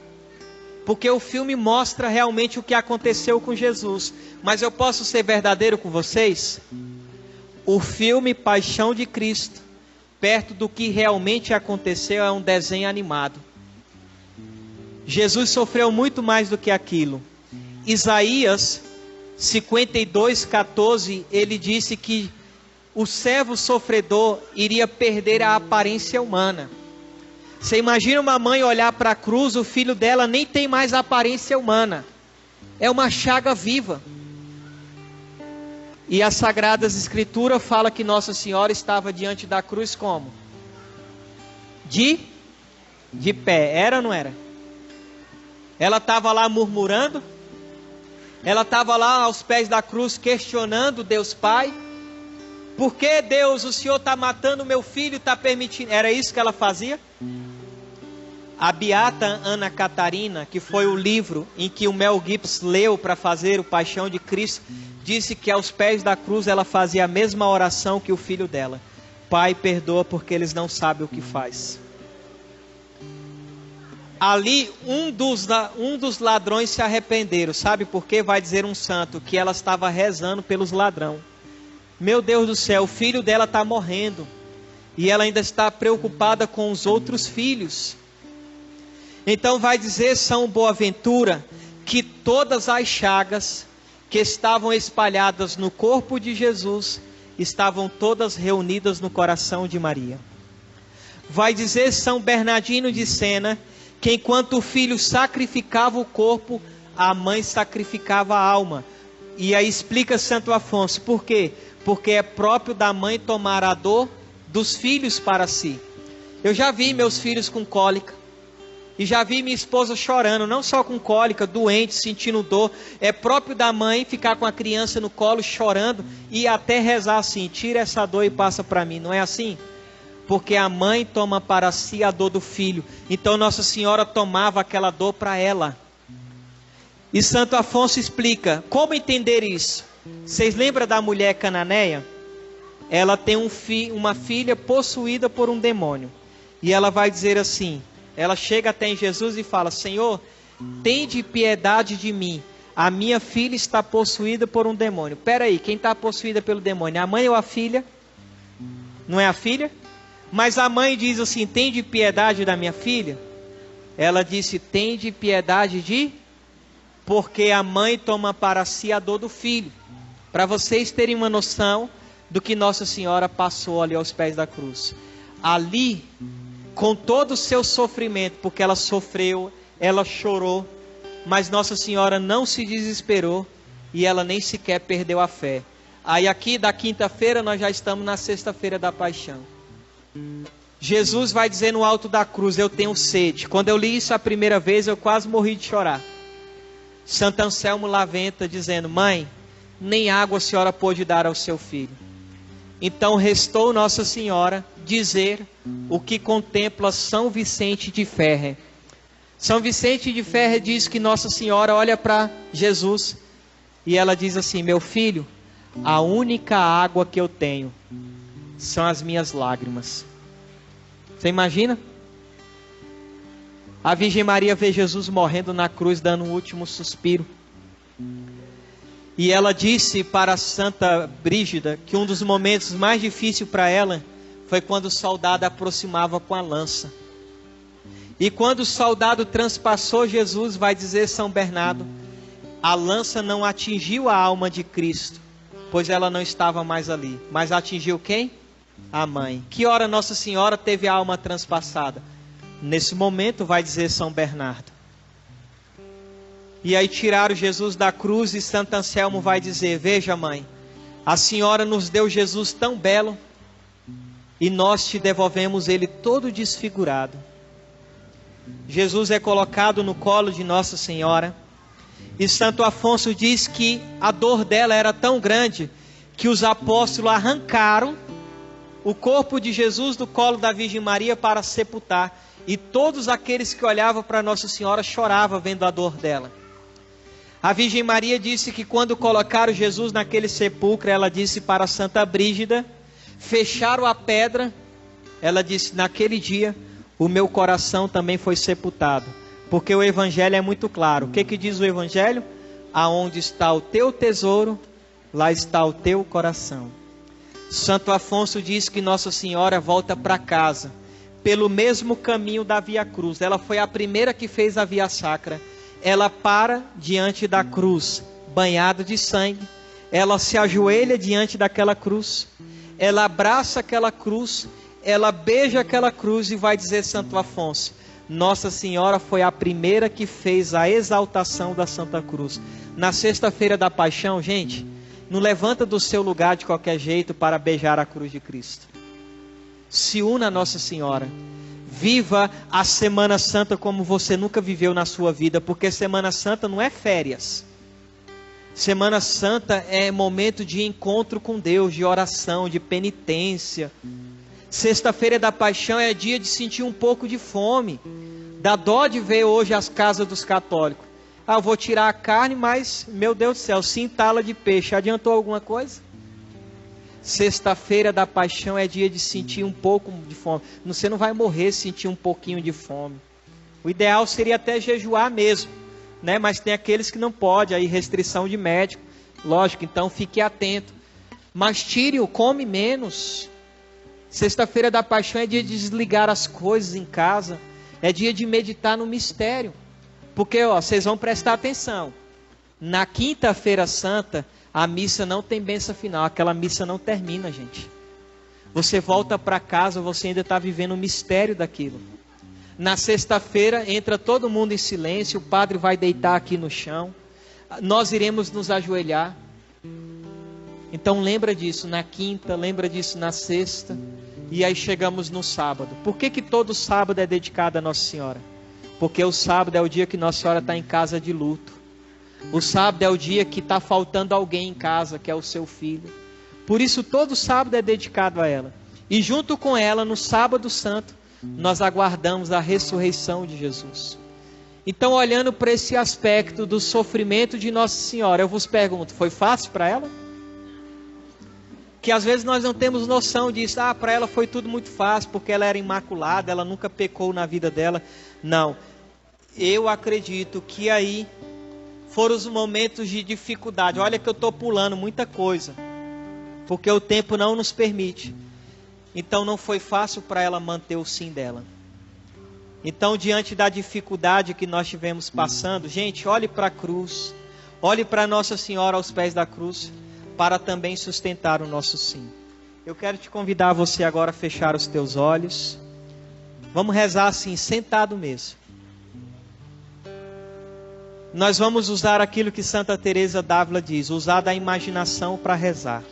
Porque o filme mostra realmente o que aconteceu com Jesus. Mas eu posso ser verdadeiro com vocês? O filme Paixão de Cristo, perto do que realmente aconteceu, é um desenho animado. Jesus sofreu muito mais do que aquilo. Isaías 52:14, ele disse que o servo sofredor iria perder a aparência humana. Você imagina uma mãe olhar para a cruz, o filho dela nem tem mais aparência humana. É uma chaga viva. E as Sagradas Escrituras falam que Nossa Senhora estava diante da cruz como? De pé. Era ou não era? Ela estava lá murmurando. Ela estava lá aos pés da cruz questionando Deus Pai. Por que Deus, o Senhor está matando meu filho, está permitindo? Era isso que ela fazia? A beata Ana Catarina, que foi o livro em que o Mel Gibson leu para fazer o Paixão de Cristo, disse que aos pés da cruz ela fazia a mesma oração que o filho dela. Pai, perdoa porque eles não sabem o que faz. Ali um dos ladrões se arrependeram. Sabe por quê? Vai dizer um santo que ela estava rezando pelos ladrões. Meu Deus do céu, o filho dela está morrendo. E ela ainda está preocupada com os outros filhos. Então vai dizer São Boaventura que todas as chagas que estavam espalhadas no corpo de Jesus estavam todas reunidas no coração de Maria. Vai dizer São Bernardino de Sena que enquanto o filho sacrificava o corpo, a mãe sacrificava a alma. E aí explica Santo Afonso, por quê? Porque é próprio da mãe tomar a dor dos filhos para si. Eu já vi meus filhos com cólica, e já vi minha esposa chorando, não só com cólica, doente, sentindo dor. É próprio da mãe ficar com a criança no colo chorando e até rezar assim: tira essa dor e passa para mim. Não é assim? Porque a mãe toma para si a dor do filho. Então Nossa Senhora tomava aquela dor para ela. E Santo Afonso explica como entender isso. Vocês lembram da mulher cananeia? Ela tem uma filha possuída por um demônio. E ela vai dizer assim, ela chega até em Jesus e fala: Senhor, tende piedade de mim. A minha filha está possuída por um demônio. Espera aí, quem está possuída pelo demônio? A mãe ou a filha? Não é a filha? Mas a mãe diz assim: tende piedade da minha filha? Ela disse: tende piedade de... Porque a mãe toma para si a dor do filho. Para vocês terem uma noção do que Nossa Senhora passou ali aos pés da cruz. Ali, com todo o seu sofrimento, porque ela sofreu, ela chorou, mas Nossa Senhora não se desesperou e ela nem sequer perdeu a fé. Aí aqui da quinta-feira nós já estamos na sexta-feira da paixão. Jesus vai dizer no alto da cruz: eu tenho sede. Quando eu li isso a primeira vez, eu quase morri de chorar. Santo Anselmo lamenta dizendo: mãe, nem água a senhora pôde dar ao seu filho. Então restou Nossa Senhora dizer o que contempla São Vicente de Ferre. São Vicente de Ferre diz que Nossa Senhora olha para Jesus e ela diz assim: meu filho, a única água que eu tenho são as minhas lágrimas. Você imagina? A Virgem Maria vê Jesus morrendo na cruz, dando um último suspiro. E ela disse para Santa Brígida que um dos momentos mais difíceis para ela foi quando o soldado aproximava com a lança. E quando o soldado transpassou Jesus, vai dizer São Bernardo, a lança não atingiu a alma de Cristo, pois ela não estava mais ali. Mas atingiu quem? A mãe. Que hora Nossa Senhora teve a alma transpassada? Nesse momento, vai dizer São Bernardo. E aí tiraram Jesus da cruz e Santo Anselmo vai dizer: veja, mãe, a senhora nos deu Jesus tão belo e nós te devolvemos ele todo desfigurado. Jesus é colocado no colo de Nossa Senhora e Santo Afonso diz que a dor dela era tão grande que os apóstolos arrancaram o corpo de Jesus do colo da Virgem Maria para sepultar. E todos aqueles que olhavam para Nossa Senhora choravam vendo a dor dela. A Virgem Maria disse que quando colocaram Jesus naquele sepulcro, ela disse para Santa Brígida, fecharam a pedra, ela disse: naquele dia o meu coração também foi sepultado. Porque o Evangelho é muito claro. O que diz o Evangelho? Aonde está o teu tesouro, lá está o teu coração. Santo Afonso diz que Nossa Senhora volta para casa pelo mesmo caminho da Via Cruz. Ela foi a primeira que fez a Via Sacra. Ela para diante da cruz, banhada de sangue. Ela se ajoelha diante daquela cruz. Ela abraça aquela cruz. Ela beija aquela cruz e vai dizer Santo Afonso: Nossa Senhora foi a primeira que fez a exaltação da Santa Cruz. Na sexta-feira da paixão, gente, não levanta do seu lugar de qualquer jeito para beijar a cruz de Cristo. Se una a Nossa Senhora. Viva a Semana Santa como você nunca viveu na sua vida, porque Semana Santa não é férias. Semana Santa é momento de encontro com Deus, de oração, de penitência. Sexta-feira da Paixão é dia de sentir um pouco de fome. Dá dó de ver hoje as casas dos católicos. Ah, eu vou tirar a carne, mas, meu Deus do céu, se entala de peixe. Adiantou alguma coisa? Sexta-feira da Paixão é dia de sentir um pouco de fome. Você não vai morrer se sentir um pouquinho de fome. O ideal seria até jejuar mesmo, né? Mas tem aqueles que não podem, aí restrição de médico. Lógico, então fique atento. Mas tire-o, come menos. Sexta-feira da Paixão é dia de desligar as coisas em casa. É dia de meditar no mistério. Porque, vocês vão prestar atenção. Na quinta-feira santa, a missa não tem bênção final. Aquela missa não termina, gente. Você volta para casa, você ainda está vivendo o mistério daquilo. Na sexta-feira, entra todo mundo em silêncio. O padre vai deitar aqui no chão. Nós iremos nos ajoelhar. Então lembra disso na quinta, lembra disso na sexta, e aí chegamos no sábado. Por que todo sábado é dedicado a Nossa Senhora? Porque o sábado é o dia que Nossa Senhora está em casa de luto. O sábado é o dia que está faltando alguém em casa, que é o seu filho. Por isso todo sábado é dedicado a ela. E junto com ela, no sábado santo, nós aguardamos a ressurreição de Jesus. Então, olhando para esse aspecto do sofrimento de Nossa Senhora, eu vos pergunto, foi fácil para ela? Que às vezes nós não temos noção disso. Para ela foi tudo muito fácil, porque ela era imaculada, ela nunca pecou na vida dela. Não, eu acredito que aí foram os momentos de dificuldade. Olha que eu estou pulando muita coisa, porque o tempo não nos permite. Então não foi fácil para ela manter o sim dela. Então, diante da dificuldade que nós tivemos passando, gente, olhe para a cruz, olhe para Nossa Senhora aos pés da cruz, para também sustentar o nosso sim. Eu quero te convidar você agora a fechar os teus olhos. Vamos rezar assim, sentado mesmo. Nós vamos usar aquilo que Santa Teresa d'Ávila diz, usar da imaginação para rezar.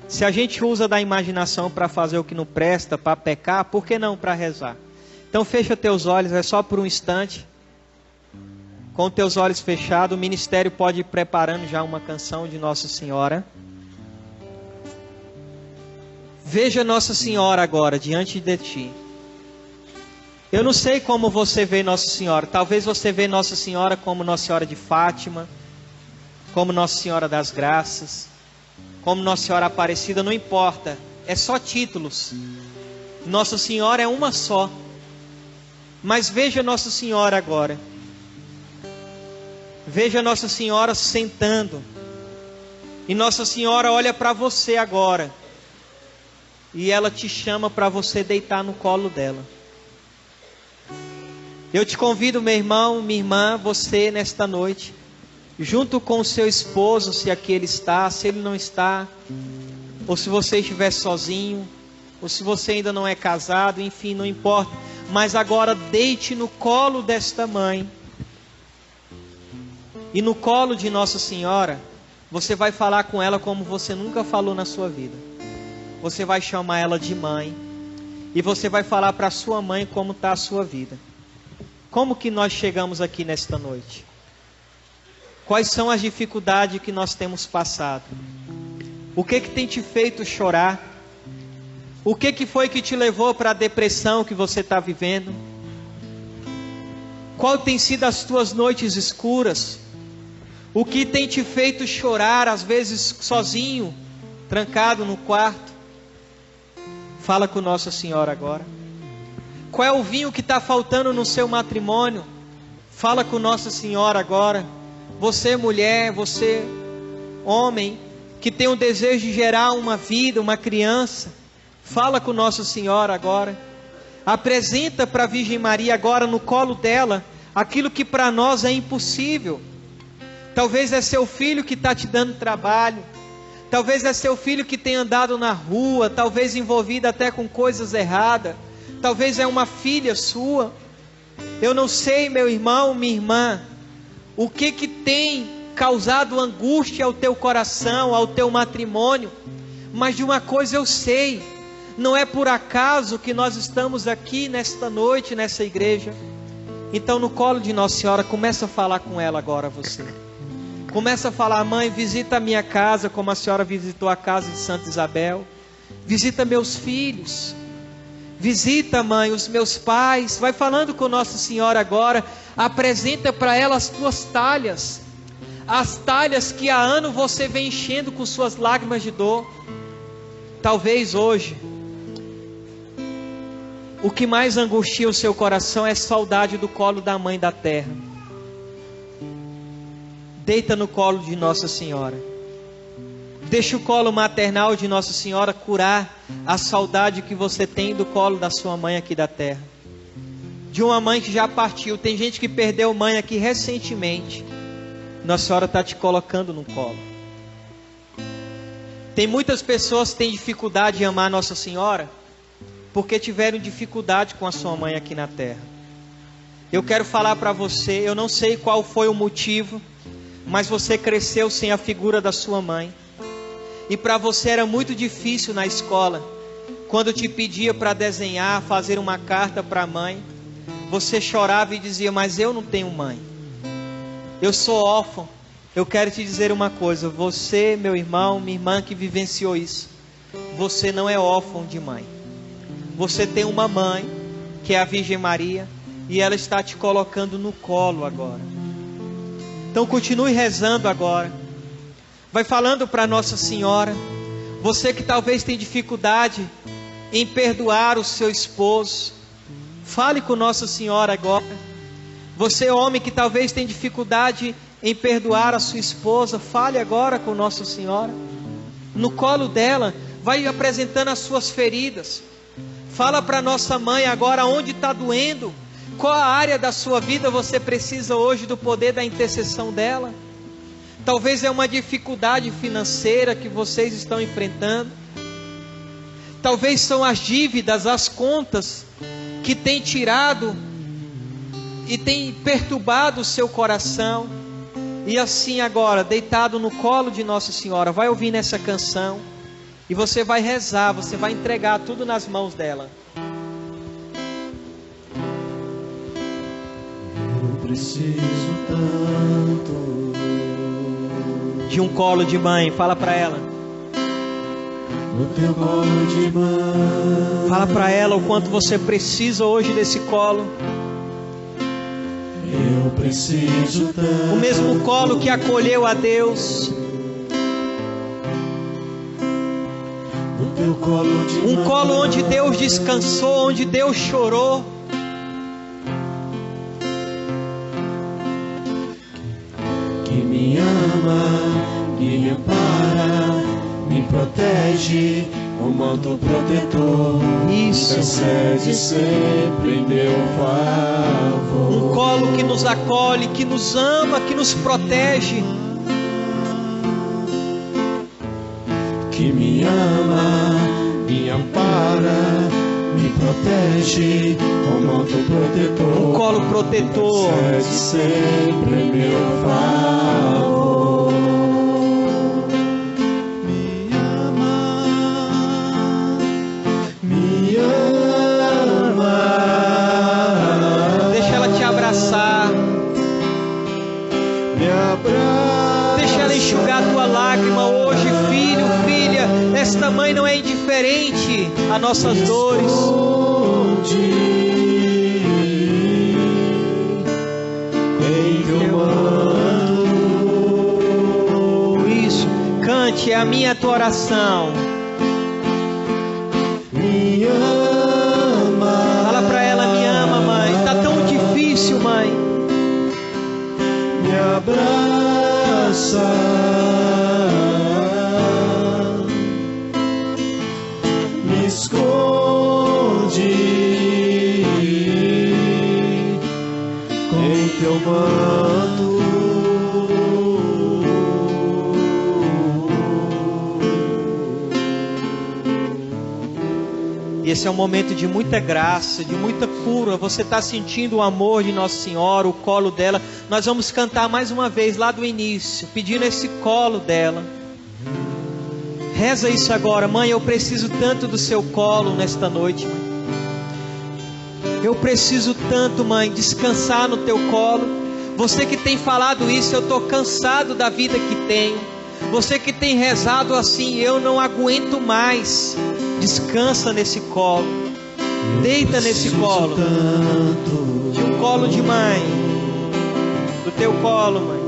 Se a gente usa da imaginação para fazer o que não presta, para pecar, por que não para rezar? Então fecha teus olhos, é só por um instante. Com teus olhos fechados, o ministério pode ir preparando já uma canção de Nossa Senhora. Veja Nossa Senhora agora diante de ti. Eu não sei como você vê Nossa Senhora. Talvez você vê Nossa Senhora como Nossa Senhora de Fátima, como Nossa Senhora das Graças, como Nossa Senhora Aparecida, não importa. É só títulos. Nossa Senhora é uma só. Mas veja Nossa Senhora agora. Veja Nossa Senhora sentando. E Nossa Senhora olha para você agora. E ela te chama para você deitar no colo dela. Eu te convido, meu irmão, minha irmã, você nesta noite, junto com o seu esposo, se aqui ele está, se ele não está, ou se você estiver sozinho, ou se você ainda não é casado, enfim, não importa. Mas agora deite no colo desta mãe. E no colo de Nossa Senhora, você vai falar com ela como você nunca falou na sua vida. Você vai chamar ela de mãe. E você vai falar para a sua mãe como está a sua vida. Como que nós chegamos aqui nesta noite? Quais são as dificuldades que nós temos passado? O que tem te feito chorar? O que foi que te levou para a depressão que você está vivendo? Qual tem sido as tuas noites escuras? O que tem te feito chorar, às vezes sozinho, trancado no quarto? Fala com Nossa Senhora agora. Qual é o vinho que está faltando no seu matrimônio? Fala com Nossa Senhora agora. Você mulher, você homem, que tem o desejo de gerar uma vida, uma criança, fala com Nossa Senhora agora. Apresenta para a Virgem Maria agora no colo dela aquilo que para nós é impossível. Talvez é seu filho que está te dando trabalho. Talvez é seu filho que tem andado na rua, talvez envolvido até com coisas erradas. Talvez é uma filha sua. Eu não sei, meu irmão, minha irmã, o que tem causado angústia ao teu coração, ao teu matrimônio. Mas de uma coisa eu sei, não é por acaso que nós estamos aqui nesta noite, nessa igreja. Então no colo de Nossa Senhora, começa a falar com ela agora você. Começa a falar: mãe, visita a minha casa como a senhora visitou a casa de Santa Isabel. Visita meus filhos. Visita, mãe, os meus pais. Vai falando com Nossa Senhora agora. Apresenta para ela as tuas talhas. As talhas que há ano você vem enchendo com suas lágrimas de dor. Talvez hoje o que mais angustia o seu coração é saudade do colo da mãe da terra. Deita no colo de Nossa Senhora. Deixa o colo maternal de Nossa Senhora curar a saudade que você tem do colo da sua mãe aqui da terra. De uma mãe que já partiu. Tem gente que perdeu mãe aqui recentemente. Nossa Senhora está te colocando no colo. Tem muitas pessoas que têm dificuldade em amar Nossa Senhora porque tiveram dificuldade com a sua mãe aqui na terra. Eu quero falar para você, eu não sei qual foi o motivo, mas você cresceu sem a figura da sua mãe. E para você era muito difícil na escola, quando te pedia para desenhar, fazer uma carta para a mãe, você chorava e dizia: mas eu não tenho mãe, eu sou órfão. Eu quero te dizer uma coisa, você, meu irmão, minha irmã que vivenciou isso, você não é órfão de mãe. Você tem uma mãe, que é a Virgem Maria, e ela está te colocando no colo agora. Então continue rezando agora. Vai falando para Nossa Senhora. Você que talvez tem dificuldade em perdoar o seu esposo, fale com Nossa Senhora agora. Você, homem, que talvez tem dificuldade em perdoar a sua esposa, fale agora com Nossa Senhora. No colo dela, vai apresentando as suas feridas. Fala para nossa mãe agora onde está doendo. Qual a área da sua vida você precisa hoje do poder da intercessão dela? Talvez é uma dificuldade financeira que vocês estão enfrentando. Talvez são as dívidas, as contas que têm tirado e têm perturbado o seu coração. E assim agora, deitado no colo de Nossa Senhora, vai ouvindo essa canção e você vai rezar, você vai entregar tudo nas mãos dela. Eu preciso tanto de um colo de mãe, fala para ela. No teu colo de mãe. Fala para ela o quanto você precisa hoje desse colo. Eu preciso tanto. O mesmo colo que acolheu a Deus. No teu colo de mãe. Um colo onde Deus descansou, onde Deus chorou. Que me ama, me ampara, me protege, o manto protetor. Isso. Intercede sempre em meu favor. Um colo que nos acolhe, que nos ama, que nos protege. Que me ama, me ampara, me protege, o manto protetor. Um colo protetor. Intercede sempre em meu favor. Me ama, me ama. Deixa ela te abraçar. Me abraça. Deixa ela enxugar a tua lágrima hoje, filho, filha. Esta mãe não é indiferente a nossas dores. Em teu manto. Isso, cante, é a minha tua oração. Me ama. Fala pra ela, me ama, mãe. Tá tão difícil, mãe. Me abraça. Me esconde em teu manto. E esse é um momento de muita graça, de muita cura. Você está sentindo o amor de Nossa Senhora, o colo dela. Nós vamos cantar mais uma vez lá do início, pedindo esse colo dela. Reza isso agora. Mãe, eu preciso tanto do seu colo nesta noite, mãe. Eu preciso tanto, mãe, descansar no teu colo. Você que tem falado isso, eu estou cansado da vida que tenho. Você que tem rezado assim, eu não aguento mais. Descansa nesse colo. Deita nesse colo. De um colo de mãe. Do teu colo, mãe.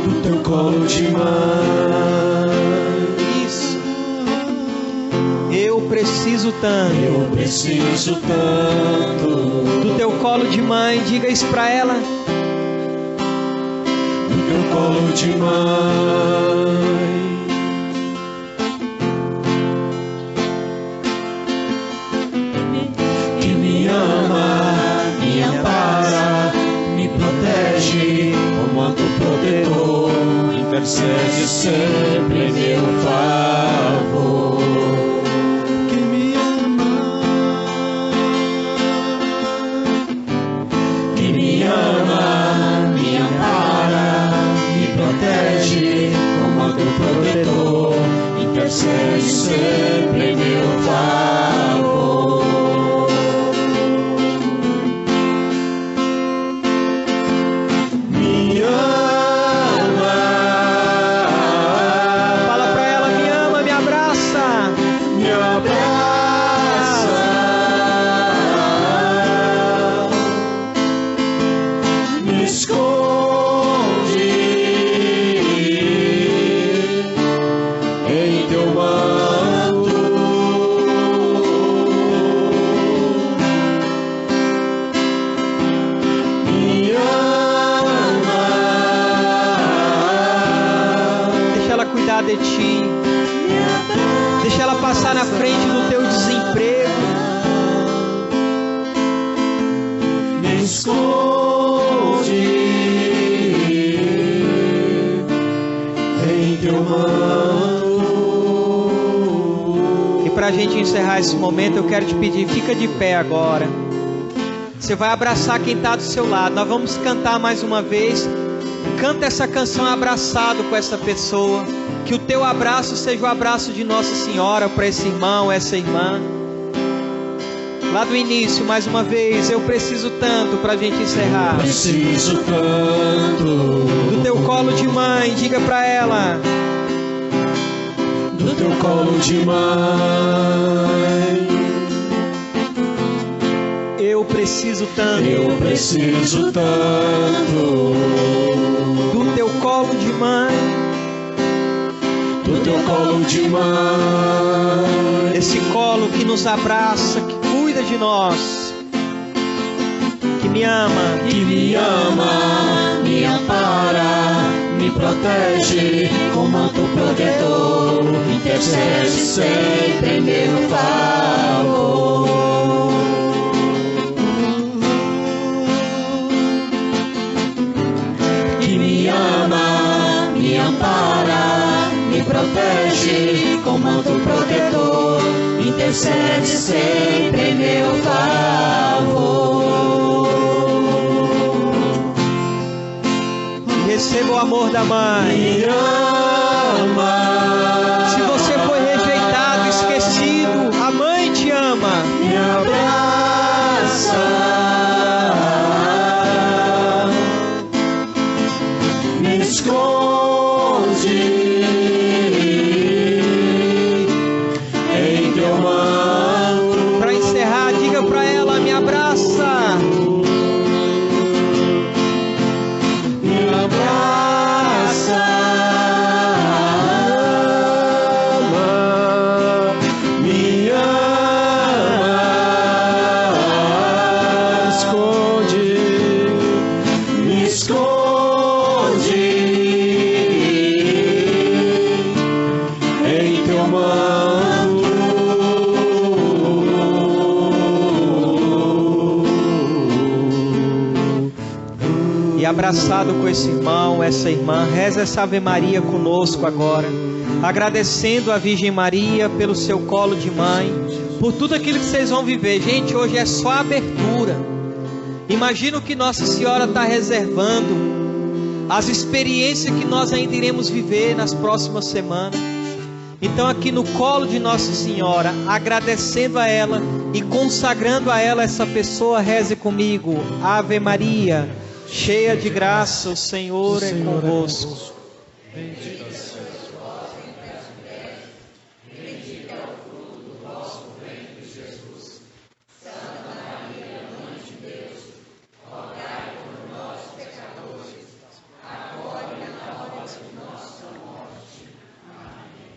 Do teu colo de mãe. Isso. Eu preciso tanto. Eu preciso tanto. Do teu colo de mãe. Diga isso pra ela. Do teu colo de mãe. Que me ama, me ampara, me protege, o manto protetor. Intercede sempre em meu favor. Que me ama, que me ama, me ampara, me intercede sempre em meu favor. Me ama. Fala pra ela, me ama, me abraça. Me abraça, me esconde em teu manto, me ama. Deixa ela cuidar de ti. Deixa ela passar na frente do teu desemprego. Me esconde em teu manto. E para a gente encerrar esse momento, eu quero te pedir, fica de pé agora. Você vai abraçar quem está do seu lado. Nós vamos cantar mais uma vez. Canta essa canção abraçado com essa pessoa. Que o teu abraço seja o abraço de Nossa Senhora para esse irmão, essa irmã. Lá do início, mais uma vez, eu preciso tanto para a gente encerrar. Preciso tanto Do teu colo de mãe, diga para ela. do teu colo de mãe. Eu preciso tanto Eu preciso tanto do teu colo de mãe. do teu colo de mãe. Esse colo que nos abraça, que cuida de nós, que me ama. Que me ama, me ampara, me protege com manto protetor, intercede sempre em meu favor. Que me ama, me ampara, me protege com manto protetor, intercede sempre em meu favor. Receba o amor da mãe. Me ama, Se você foi rejeitado, esquecido, a mãe te ama. me abraça, me esconde em teu manto. Para encerrar, diga para ela, me abraça. Me abraça, me ama, me esconde em teu manto. E abraçado com esse irmão, essa irmã, reza essa Ave Maria conosco agora, agradecendo a Virgem Maria pelo seu colo de mãe, por tudo aquilo que vocês vão viver. Gente, hoje é só a abertura. Imagina o que Nossa Senhora está reservando, as experiências que nós ainda iremos viver nas próximas semanas. Então aqui no colo de Nossa Senhora, agradecendo a ela e consagrando a ela essa pessoa, reze comigo. Ave Maria, cheia de graça, o Senhor é convosco.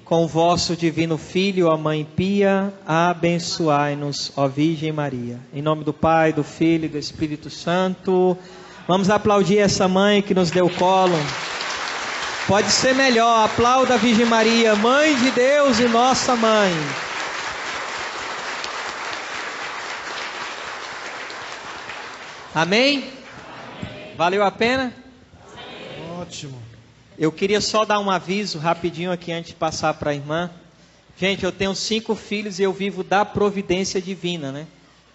Com o vosso divino Filho, a Mãe Pia, abençoai-nos, ó Virgem Maria. Em nome do Pai, do Filho e do Espírito Santo. Vamos aplaudir essa mãe que nos deu colo. Pode ser melhor, aplauda a Virgem Maria, Mãe de Deus e nossa Mãe. Amém? Valeu a pena? Ótimo. Eu queria só dar um aviso rapidinho aqui antes de passar para a irmã. Gente, eu tenho 5 filhos e eu vivo da providência divina, né?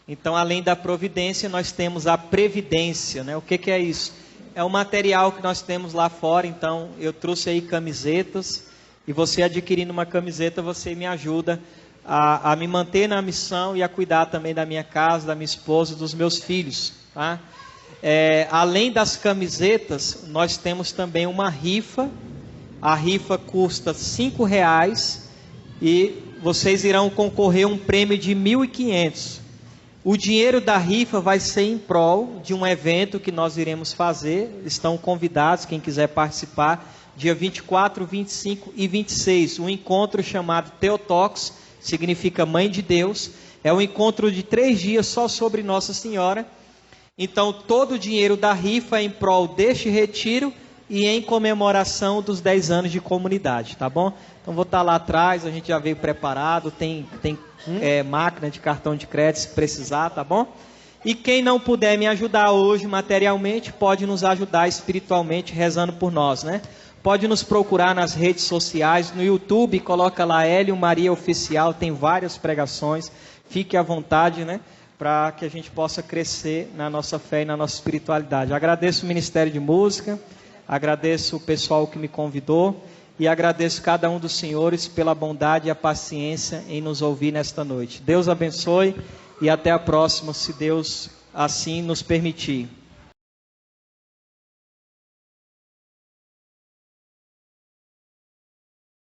Então, além da providência, nós temos a previdência, né? O que é isso? É o material que nós temos lá fora. Então, eu trouxe aí camisetas E você adquirindo uma camiseta, você me ajuda a me manter na missão e a cuidar também da minha casa, da minha esposa, dos meus filhos, tá? Além das camisetas, nós temos também uma rifa. A rifa custa R$5 e vocês irão concorrer a um prêmio de 1.500. O dinheiro da rifa vai ser em prol de um evento que nós iremos fazer. Estão convidados, quem quiser participar, dia 24, 25 e 26. Um encontro chamado Theotokos, significa Mãe de Deus. É um encontro de 3 dias só sobre Nossa Senhora. Então, todo o dinheiro da rifa é em prol deste retiro e em comemoração dos 10 anos de comunidade, tá bom? Então, vou estar lá atrás, a gente já veio preparado, tem máquina de cartão de crédito se precisar, tá bom? E quem não puder me ajudar hoje materialmente, pode nos ajudar espiritualmente rezando por nós, né? Pode nos procurar nas redes sociais, no YouTube, coloca lá Hélio Maria Oficial, tem várias pregações, fique à vontade, né? Para que a gente possa crescer na nossa fé e na nossa espiritualidade. Agradeço o Ministério de Música, agradeço o pessoal que me convidou e agradeço cada um dos senhores pela bondade e a paciência em nos ouvir nesta noite. Deus abençoe e até a próxima, se Deus assim nos permitir.